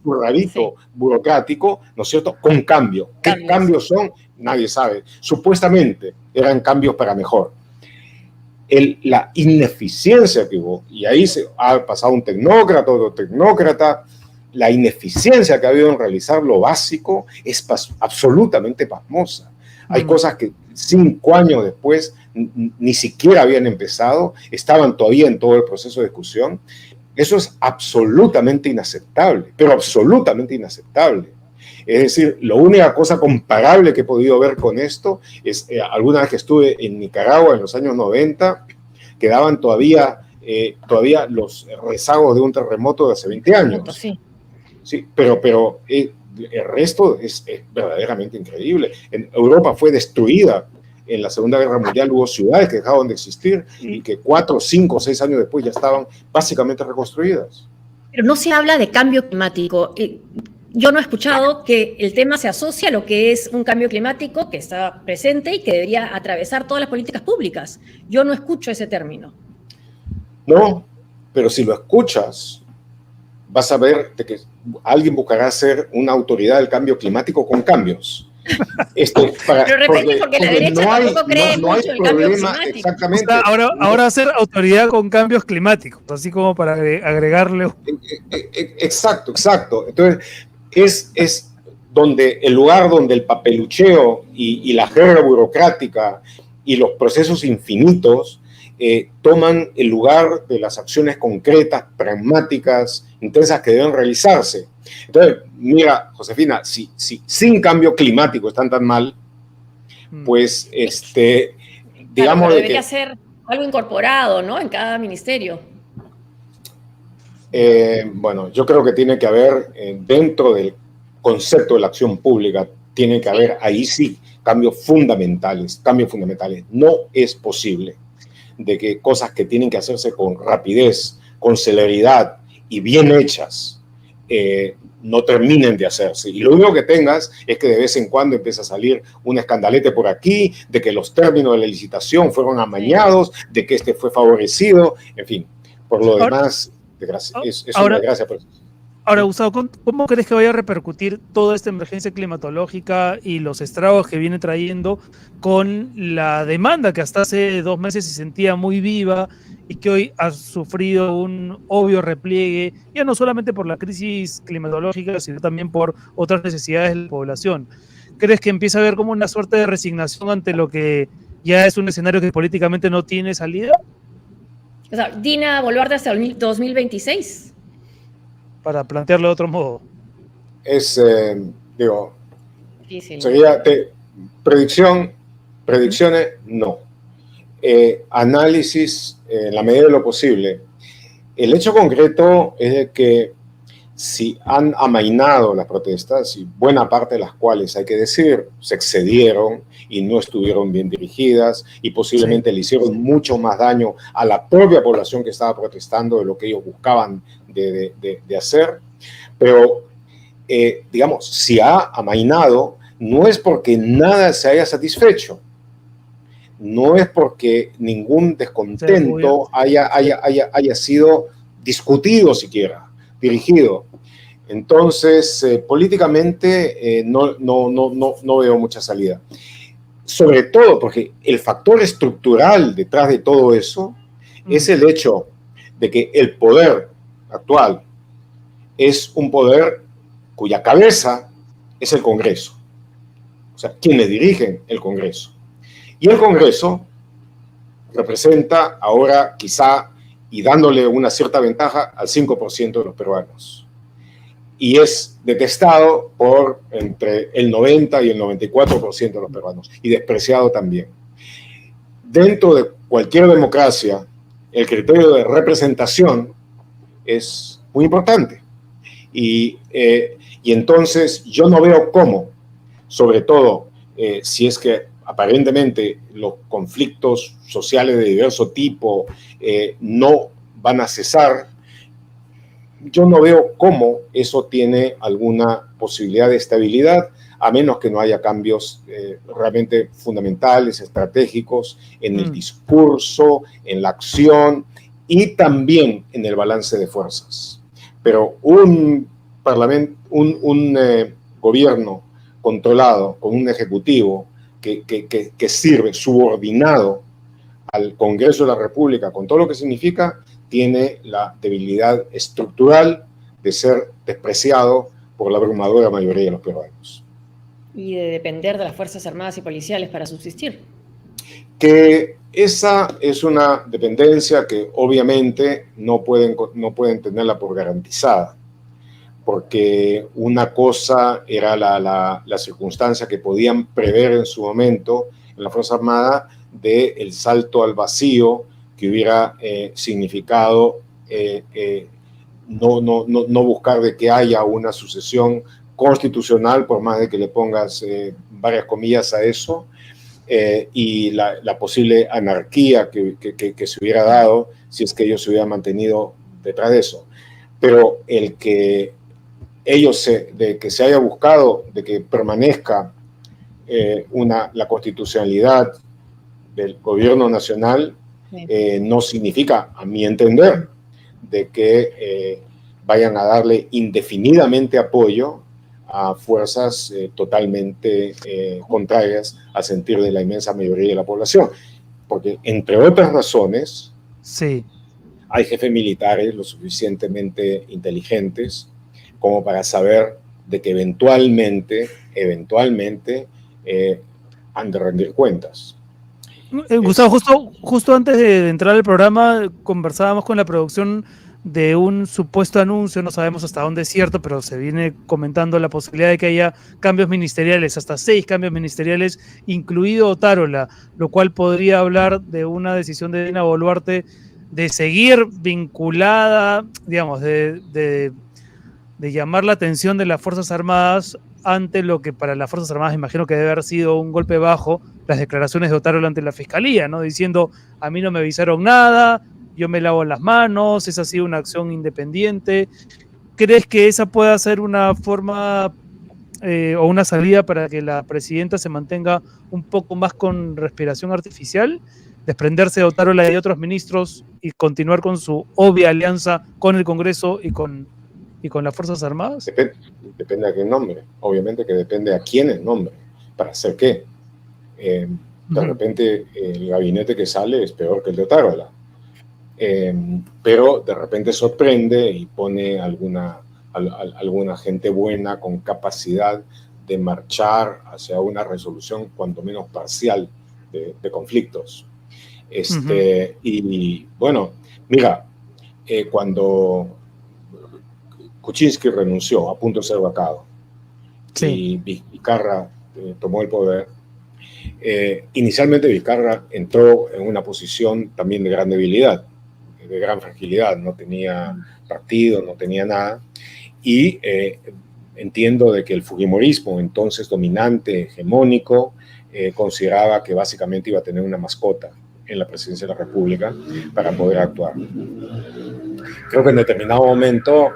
J: un rabito burocrático, ¿no es cierto?, con cambio. ¿Qué cambios son? Nadie sabe. Supuestamente eran cambios para mejor. La ineficiencia que hubo, y ahí se ha pasado un tecnócrata, otro tecnócrata, la ineficiencia que ha habido en realizar lo básico es absolutamente pasmosa. Hay cosas que 5 años después ni siquiera habían empezado, estaban todavía en todo el proceso de discusión. Eso es absolutamente inaceptable, pero absolutamente inaceptable. Es decir, la única cosa comparable que he podido ver con esto es alguna vez que estuve en Nicaragua en los años 90, quedaban todavía los rezagos de un terremoto de hace 20 años. Sí, pero el resto es verdaderamente increíble. En Europa fue destruida. En la Segunda Guerra Mundial hubo ciudades que dejaron de existir y que 4, 5, 6 años después ya estaban básicamente reconstruidas.
C: Pero no se habla de cambio climático. Yo no he escuchado que el tema se asocia a lo que es un cambio climático que está presente y que debería atravesar todas las políticas públicas. Yo no escucho ese término.
J: No, pero si lo escuchas, vas a ver de que alguien buscará ser una autoridad del cambio climático con cambios.
C: Pero repente, porque la derecha tampoco cree mucho en el cambio climático.
J: Exactamente.
B: O sea, ahora ser autoridad con cambios climáticos, así como para agregarle.
J: Exacto. Entonces, es donde el lugar donde el papelucheo y la jerga burocrática y los procesos infinitos toman el lugar de las acciones concretas, pragmáticas, intensas que deben realizarse. Entonces, mira, Josefina, si sin cambio climático están tan mal, pues digamos
C: claro, debería ser algo incorporado, ¿no? En cada ministerio.
J: Bueno, yo creo que tiene que haber dentro del concepto de la acción pública, tiene que haber ahí sí cambios fundamentales. No es posible de que cosas que tienen que hacerse con rapidez, con celeridad y bien hechas, no terminen de hacerse. Y lo único que tengas es que de vez en cuando empieza a salir un escandalete por aquí, de que los términos de la licitación fueron amañados, de que fue favorecido, en fin. Por lo demás, es una desgracia.
B: Ahora, Gustavo, ¿cómo crees que vaya a repercutir toda esta emergencia climatológica y los estragos que viene trayendo con la demanda que hasta hace 2 meses se sentía muy viva y que hoy ha sufrido un obvio repliegue, ya no solamente por la crisis climatológica, sino también por otras necesidades de la población? ¿Crees que empieza a haber como una suerte de resignación ante lo que ya es un escenario que políticamente no tiene salida?
C: O sea, Dina Boluarte hasta el 2026.
B: Para plantearlo de otro modo.
C: Difícil.
J: Sería predicciones, no. Análisis, en la medida de lo posible. El hecho concreto es de que si han amainado las protestas, y buena parte de las cuales, hay que decir, se excedieron y no estuvieron bien dirigidas y posiblemente le hicieron mucho más daño a la propia población que estaba protestando de lo que ellos buscaban de hacer. Pero, digamos, si ha amainado, no es porque nada se haya satisfecho, no es porque ningún descontento haya sido discutido siquiera, dirigido. Entonces, políticamente no veo mucha salida. Sobre todo porque el factor estructural detrás de todo eso es el hecho de que el poder actual es un poder cuya cabeza es el Congreso. O sea, quienes dirigen el Congreso. Y el Congreso representa ahora quizá, y dándole una cierta ventaja, al 5% de los peruanos. Y es detestado por entre el 90 y el 94% de los peruanos, y despreciado también. Dentro de cualquier democracia, el criterio de representación es muy importante. Y entonces yo no veo cómo, sobre todo si es que aparentemente los conflictos sociales de diverso tipo no van a cesar, yo no veo cómo eso tiene alguna posibilidad de estabilidad, a menos que no haya cambios realmente fundamentales, estratégicos, en el discurso, en la acción y también en el balance de fuerzas. Pero un gobierno controlado con un ejecutivo que sirve subordinado al Congreso de la República, con todo lo que significa, tiene la debilidad estructural de ser despreciado por la abrumadora mayoría de los peruanos.
C: Y de depender de las Fuerzas Armadas y Policiales para subsistir.
J: Que esa es una dependencia que obviamente no pueden tenerla por garantizada, porque una cosa era la circunstancia que podían prever en su momento en la Fuerza Armada del salto al vacío que hubiera significado no buscar de que haya una sucesión constitucional, por más de que le pongas varias comillas a eso, y la posible anarquía que se hubiera dado si es que ellos se hubieran mantenido detrás de eso. Pero el que que se haya buscado de que permanezca la constitucionalidad del gobierno nacional, no significa, a mi entender, de que vayan a darle indefinidamente apoyo a fuerzas totalmente contrarias al sentir de la inmensa mayoría de la población. Porque, entre otras razones,
B: sí,
J: hay jefes militares lo suficientemente inteligentes como para saber de que eventualmente han de rendir cuentas.
B: Gustavo, justo antes de entrar al programa conversábamos con la producción de un supuesto anuncio, no sabemos hasta dónde es cierto, pero se viene comentando la posibilidad de que haya cambios ministeriales, hasta 6 cambios ministeriales, incluido Otárola, lo cual podría hablar de una decisión de Dina Boluarte de seguir vinculada, digamos, de llamar la atención de las Fuerzas Armadas ante lo que para las Fuerzas Armadas imagino que debe haber sido un golpe bajo, las declaraciones de Otárola ante la Fiscalía, ¿no? Diciendo, a mí no me avisaron nada, yo me lavo las manos, esa ha sido una acción independiente. ¿Crees que esa pueda ser una forma o una salida para que la presidenta se mantenga un poco más con respiración artificial? Desprenderse de Otárola y de otros ministros y continuar con su obvia alianza con el Congreso y con las Fuerzas Armadas?
J: Depende a quién nombre. Obviamente que depende a quién nombre. ¿Para hacer qué? De repente el gabinete que sale es peor que el de Otárola. Pero de repente sorprende y pone alguna gente buena con capacidad de marchar hacia una resolución cuanto menos parcial de conflictos. Y bueno, mira, cuando Kuczynski renunció a punto de ser vacado y Vizcarra tomó el poder, inicialmente Vizcarra entró en una posición también de gran debilidad, de gran fragilidad, no tenía partido, no tenía nada, y entiendo de que el fujimorismo, entonces dominante, hegemónico, consideraba que básicamente iba a tener una mascota en la presidencia de la República para poder actuar. Creo que en determinado momento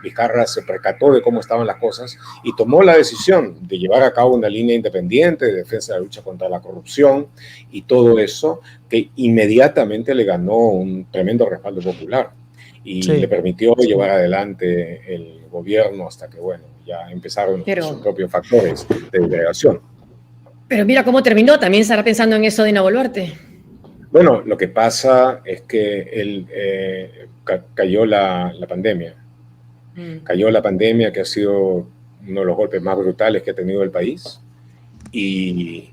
J: Vizcarra se percató de cómo estaban las cosas y tomó la decisión de llevar a cabo una línea independiente de defensa de la lucha contra la corrupción y todo eso, que inmediatamente le ganó un tremendo respaldo popular y le permitió llevar adelante el gobierno hasta que, bueno, ya empezaron sus propios factores de delegación.
C: Pero mira cómo terminó, también estará pensando en eso Dina Boluarte.
J: Bueno, lo que pasa es que cayó la pandemia. Cayó la pandemia, que ha sido uno de los golpes más brutales que ha tenido el país y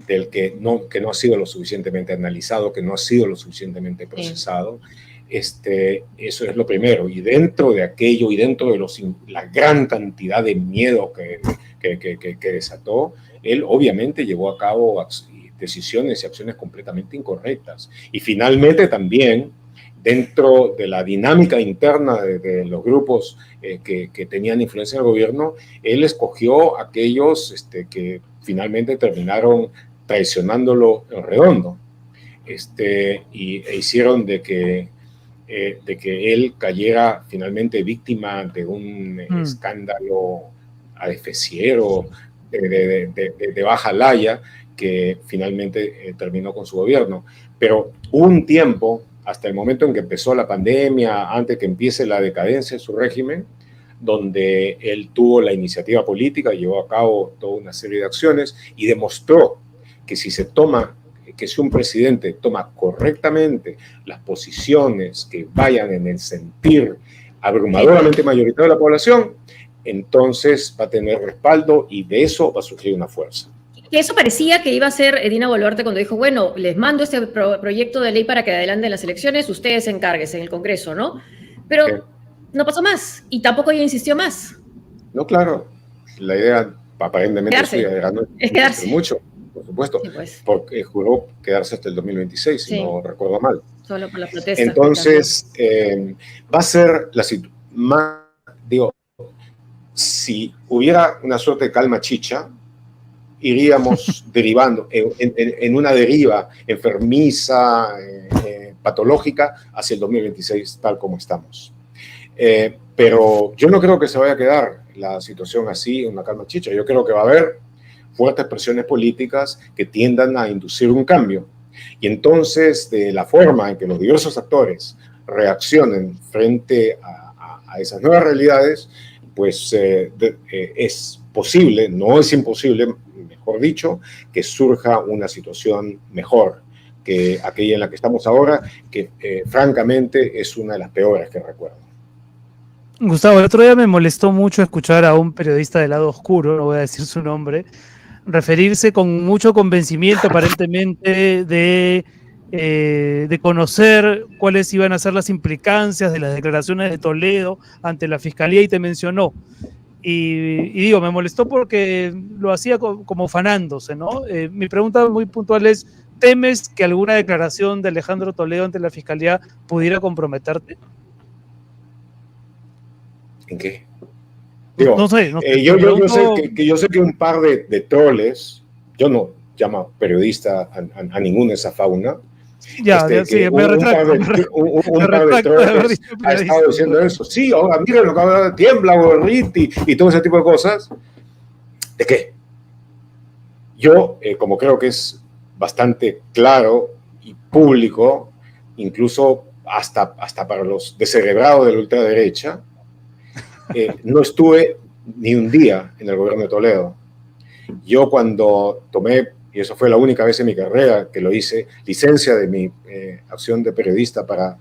J: del que no ha sido lo suficientemente analizado, que no ha sido lo suficientemente procesado. Eso es lo primero. Y dentro de aquello y dentro de la gran cantidad de miedo que desató, él obviamente llevó a cabo decisiones y acciones completamente incorrectas. Y finalmente también, dentro de la dinámica interna de los grupos que tenían influencia en el gobierno, él escogió aquellos que finalmente terminaron traicionándolo en redondo. E hicieron de que él cayera finalmente víctima de un escándalo adefesiero de baja laya que finalmente terminó con su gobierno. Pero hubo un tiempo, hasta el momento en que empezó la pandemia, antes que empiece la decadencia de su régimen, donde él tuvo la iniciativa política, llevó a cabo toda una serie de acciones y demostró que si un presidente toma correctamente las posiciones que vayan en el sentir abrumadoramente mayoritario de la población, entonces va a tener respaldo y de eso va a surgir una fuerza.
C: Eso parecía que iba a ser Dina Boluarte cuando dijo, bueno, les mando este proyecto de ley para que adelanten las elecciones, ustedes encárguense en el Congreso, ¿no? Pero no pasó más y tampoco ella insistió más.
J: No, claro, la idea aparentemente
C: es quedarse.
J: Mucho, por supuesto,
C: sí, pues.
J: Porque juró quedarse hasta el 2026, si no recuerdo mal.
C: Solo por la protesta.
J: Entonces, va a ser la situación más, digo, si hubiera una suerte de calma chicha, iríamos derivando en una deriva enfermiza, patológica, hacia el 2026, tal como estamos. Pero yo no creo que se vaya a quedar la situación así, una calma chicha. Yo creo que va a haber fuertes presiones políticas que tiendan a inducir un cambio. Y entonces, de la forma en que los diversos actores reaccionen frente a esas nuevas realidades, pues es posible, no es imposible, mejor dicho, que surja una situación mejor que aquella en la que estamos ahora, que francamente es una de las peores que recuerdo.
B: Gustavo, el otro día me molestó mucho escuchar a un periodista del lado oscuro, no voy a decir su nombre, referirse con mucho convencimiento aparentemente de conocer cuáles iban a ser las implicancias de las declaraciones de Toledo ante la Fiscalía y te mencionó. Y digo, me molestó porque lo hacía como fanándose, ¿no? Mi pregunta muy puntual es, ¿temes que alguna declaración de Alejandro Toledo ante la Fiscalía pudiera comprometerte?
J: ¿En qué? Digo, no sé. Yo sé que un par de troles, yo no llamo periodista a ninguna de esa fauna. Un par de troles ha estado diciendo eso. Sí, ahora miren lo que habla, tiembla Gorriti y todo ese tipo de cosas. ¿De qué? Yo, como creo que es bastante claro y público, incluso hasta para los descerebrados de la ultraderecha, no estuve ni un día en el gobierno de Toledo. Yo cuando tomé, y eso fue la única vez en mi carrera que lo hice, licencia de mi acción de periodista para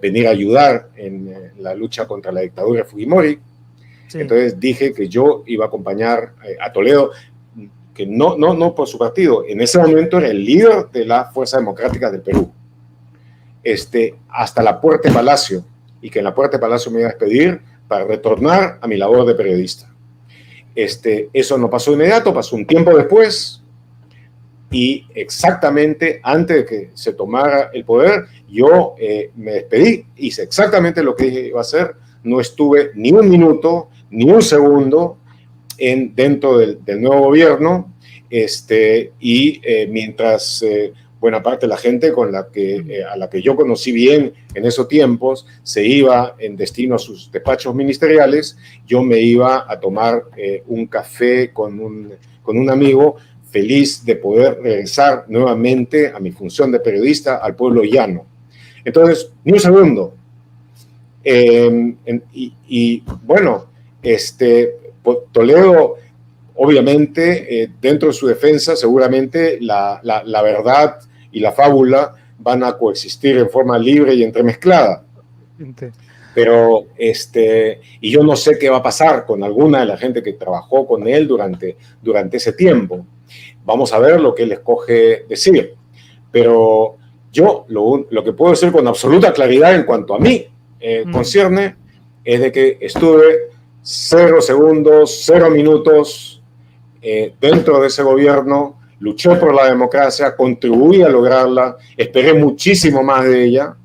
J: venir a ayudar en la lucha contra la dictadura de Fujimori, entonces dije que yo iba a acompañar a Toledo, que no por su partido, en ese momento era el líder de la Fuerza Democrática del Perú, hasta la Puerta de Palacio, y que en la Puerta de Palacio me iba a despedir para retornar a mi labor de periodista. Eso no pasó inmediato, pasó un tiempo después, y exactamente antes de que se tomara el poder, yo me despedí, hice exactamente lo que dije iba a hacer, no estuve ni un minuto, ni un segundo dentro del nuevo gobierno, mientras buena parte de la gente a la que yo conocí bien en esos tiempos se iba en destino a sus despachos ministeriales, yo me iba a tomar un café con un amigo, feliz de poder regresar nuevamente a mi función de periodista al pueblo llano. Entonces, ni un segundo. Bueno, Toledo, obviamente, dentro de su defensa, seguramente la verdad y la fábula van a coexistir en forma libre y entremezclada. Pero, y yo no sé qué va a pasar con alguna de la gente que trabajó con él durante ese tiempo. Vamos a ver lo que él escoge decir. Pero yo lo que puedo decir con absoluta claridad en cuanto a mí concierne es de que estuve 0 segundos, 0 minutos dentro de ese gobierno, luché por la democracia, contribuí a lograrla, esperé muchísimo más de ella,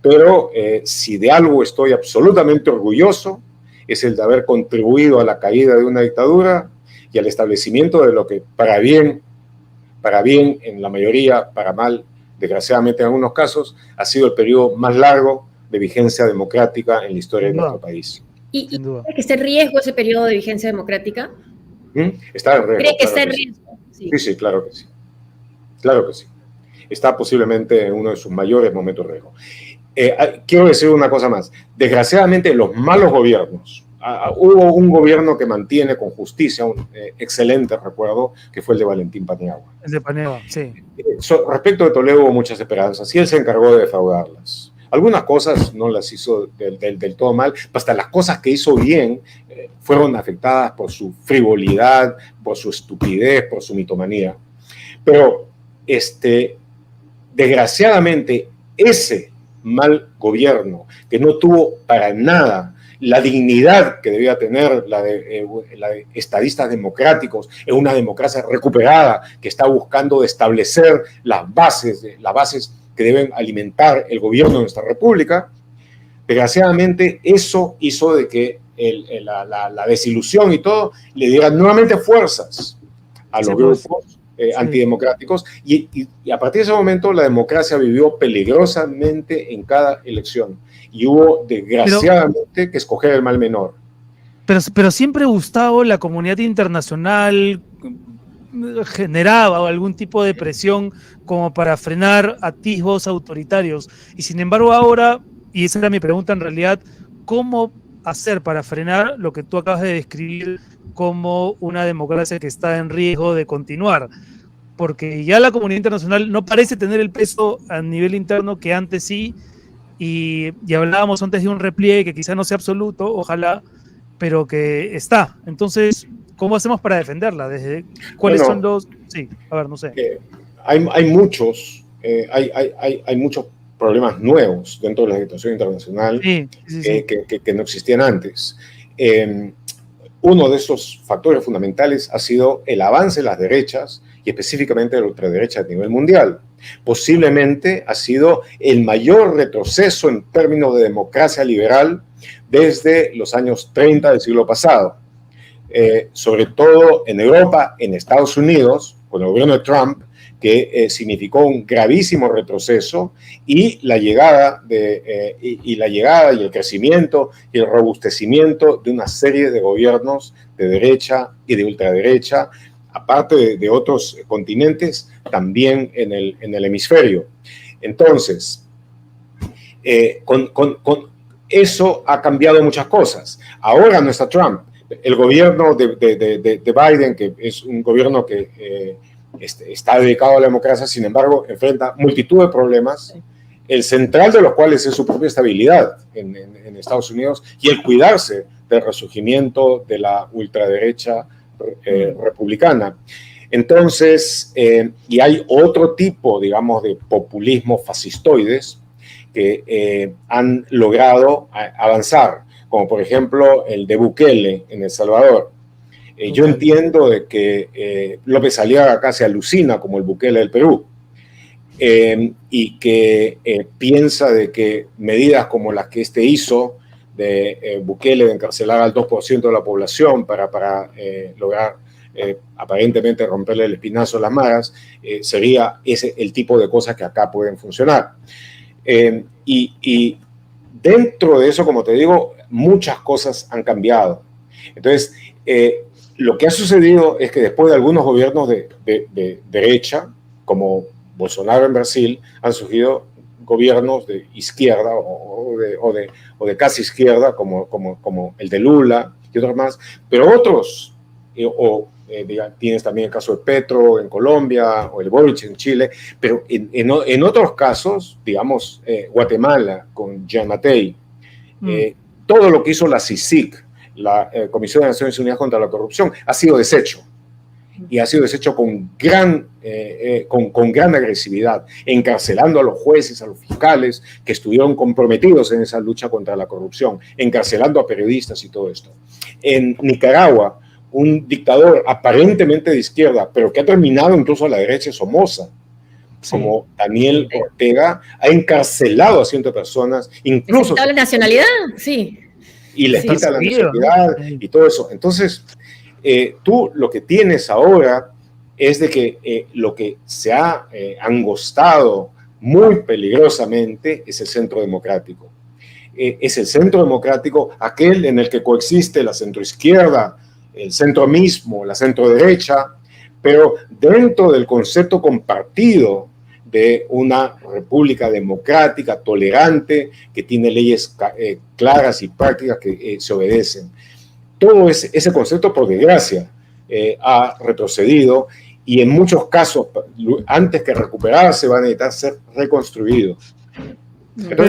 J: pero si de algo estoy absolutamente orgulloso es el de haber contribuido a la caída de una dictadura y al establecimiento de lo que para bien para bien en la mayoría, para mal, desgraciadamente en algunos casos, ha sido el periodo más largo de vigencia democrática en la historia de nuestro país.
C: ¿Y cree que está en riesgo ese periodo de vigencia democrática?
J: Está en riesgo.
C: ¿Cree que está en riesgo?
J: Sí, claro que sí. Claro que sí. Está posiblemente en uno de sus mayores momentos de riesgo. Quiero decir una cosa más. Desgraciadamente, los malos gobiernos, hubo un gobierno que mantiene con justicia un excelente recuerdo, que fue el de Valentín Paniagua.
B: El de Paniagua, sí.
J: Respecto de Toledo hubo muchas esperanzas y él se encargó de defraudarlas. Algunas cosas no las hizo del todo mal, hasta las cosas que hizo bien fueron afectadas por su frivolidad, por su estupidez, por su mitomanía. Pero, desgraciadamente, ese mal gobierno, que no tuvo para nada la dignidad que debía tener la de estadistas democráticos en una democracia recuperada que está buscando establecer las bases que deben alimentar el gobierno de nuestra república, desgraciadamente eso hizo de que la desilusión y todo le diera nuevamente fuerzas a los grupos antidemocráticos y a partir de ese momento la democracia vivió peligrosamente en cada elección y hubo desgraciadamente que escoger el mal menor.
B: Pero siempre, Gustavo, la comunidad internacional generaba algún tipo de presión como para frenar atisbos autoritarios. Y sin embargo ahora, y esa era mi pregunta en realidad, ¿cómo hacer para frenar lo que tú acabas de describir como una democracia que está en riesgo de continuar? Porque ya la comunidad internacional no parece tener el peso a nivel interno que antes sí, y hablábamos antes de un repliegue que quizá no sea absoluto, ojalá, pero que está. Entonces, ¿cómo hacemos para defenderla? ¿Cuáles son los...? Sí, a ver, no sé.
J: Hay muchos problemas nuevos dentro de la situación internacional que no existían antes. Uno de esos factores fundamentales ha sido el avance de las derechas y específicamente de la ultraderecha a nivel mundial. Posiblemente ha sido el mayor retroceso en términos de democracia liberal desde los años 30 del siglo pasado. Sobre todo en Europa, en Estados Unidos, con el gobierno de Trump, que significó un gravísimo retroceso y la llegada y el crecimiento y el robustecimiento de una serie de gobiernos de derecha y de ultraderecha, aparte de otros continentes, también en el hemisferio. Entonces, con eso ha cambiado muchas cosas. Ahora no está Trump. El gobierno de Biden, que es un gobierno que está dedicado a la democracia, sin embargo, enfrenta multitud de problemas, el central de los cuales es su propia estabilidad en Estados Unidos y el cuidarse del resurgimiento de la ultraderecha republicana. Entonces, y hay otro tipo, digamos, de populismo fascistoides que han logrado avanzar, como por ejemplo el de Bukele en El Salvador. Yo entiendo de que López Aliaga acá se alucina como el Bukele del Perú y que piensa de que medidas como las que hizo de Bukele de encarcelar al 2% de la población para lograr aparentemente romperle el espinazo a las maras, sería el tipo de cosas que acá pueden funcionar. Y dentro de eso, como te digo, muchas cosas han cambiado. Entonces, lo que ha sucedido es que después de algunos gobiernos de derecha, como Bolsonaro en Brasil, han surgido gobiernos de izquierda o de casi izquierda, como el de Lula y otros más, pero otros, tienes también el caso de Petro en Colombia o el Boric en Chile, pero en otros casos, digamos, Guatemala con Gianmattei, todo lo que hizo la CICIG, la Comisión de Naciones Unidas contra la Corrupción, ha sido deshecho. Y ha sido deshecho con gran agresividad, encarcelando a los jueces, a los fiscales que estuvieron comprometidos en esa lucha contra la corrupción, encarcelando a periodistas y todo esto. En Nicaragua, un dictador aparentemente de izquierda, pero que ha terminado incluso a la derecha Somoza, como Daniel Ortega, ha encarcelado a cientos de personas, incluso...
C: ¿La nacionalidad? Sí.
J: Y les quita la nacionalidad y todo eso. Entonces, tú lo que tienes ahora es de que lo que se ha angostado muy peligrosamente es el centro democrático. Es el centro democrático aquel en el que coexiste la centroizquierda, el centro mismo, la centroderecha, pero dentro del concepto compartido de una república democrática, tolerante, que tiene leyes claras y prácticas que se obedecen. Todo ese concepto, por desgracia, ha retrocedido y en muchos casos, antes que recuperarse, va a necesitar ser reconstruido.
B: Pero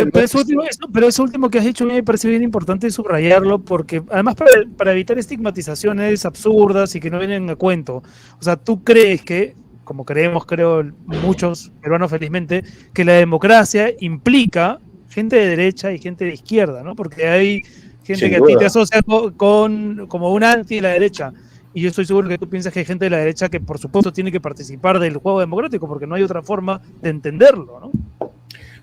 B: eso último que has dicho a mí me parece bien importante subrayarlo, porque además para evitar estigmatizaciones absurdas y que no vienen a cuento, o sea, tú crees que, como creemos, creo muchos peruanos felizmente, que la democracia implica gente de derecha y gente de izquierda, ¿no? Porque hay gente que a ti te asocia como un anti de la derecha. Y yo estoy seguro que tú piensas que hay gente de la derecha que por supuesto tiene que participar del juego democrático, porque no hay otra forma de entenderlo, ¿no?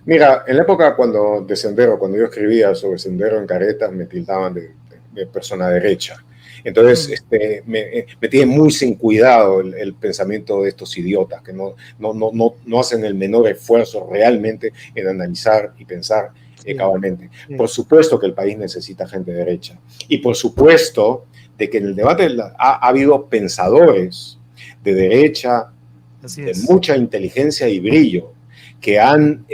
J: Mira, en la época cuando yo escribía sobre Sendero en Caretas, me tildaban de persona derecha. Entonces, me tiene muy sin cuidado el pensamiento de estos idiotas que no hacen el menor esfuerzo realmente en analizar y pensar cabalmente. Sí. Por supuesto que el país necesita gente derecha. Y por supuesto de que en el debate ha habido pensadores de derecha, de mucha inteligencia y brillo, que han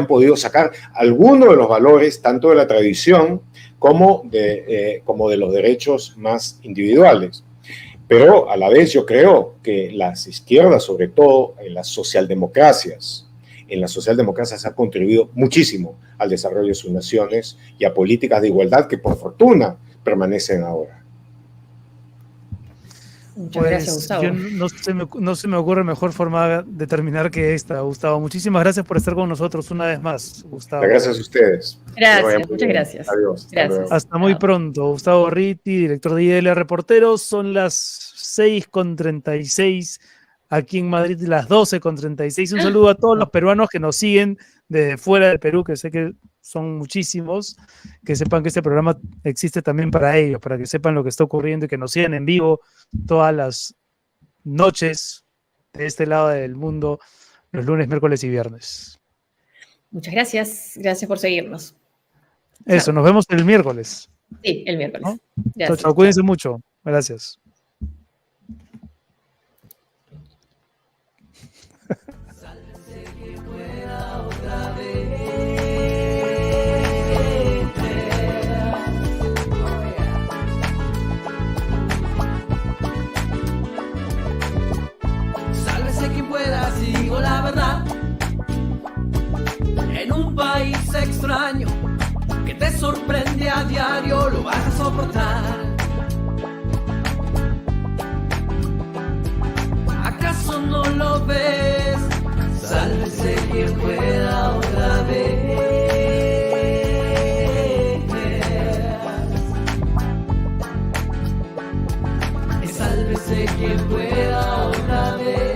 J: podido sacar algunos de los valores, tanto de la tradición como de los derechos más individuales. Pero a la vez yo creo que las izquierdas, sobre todo en las socialdemocracias, ha contribuido muchísimo al desarrollo de sus naciones y a políticas de igualdad que por fortuna permanecen ahora.
C: Muchas gracias, Gustavo.
B: No se me ocurre mejor forma de terminar que esta, Gustavo. Muchísimas gracias por estar con nosotros una vez más, Gustavo.
J: Gracias a ustedes.
C: Gracias, muchas gracias.
J: Adiós.
C: Gracias.
B: Hasta muy pronto. Gustavo Gorriti, director de IDL Reporteros. Son las 6:36 aquí en Madrid, las 12:36. Un saludo a todos los peruanos que nos siguen de fuera del Perú, que sé que son muchísimos, que sepan que este programa existe también para ellos, para que sepan lo que está ocurriendo y que nos sigan en vivo todas las noches de este lado del mundo, los lunes, miércoles y viernes.
C: Muchas gracias. Gracias por seguirnos.
B: Eso, nos vemos el miércoles.
C: Sí, el miércoles.
B: ¿No? Chao, cuídense mucho. Gracias.
A: Digo la verdad, en un país extraño que te sorprende a diario, lo vas a soportar. ¿Acaso no lo ves? Sálvese quien pueda otra vez. Sálvese quien pueda otra vez.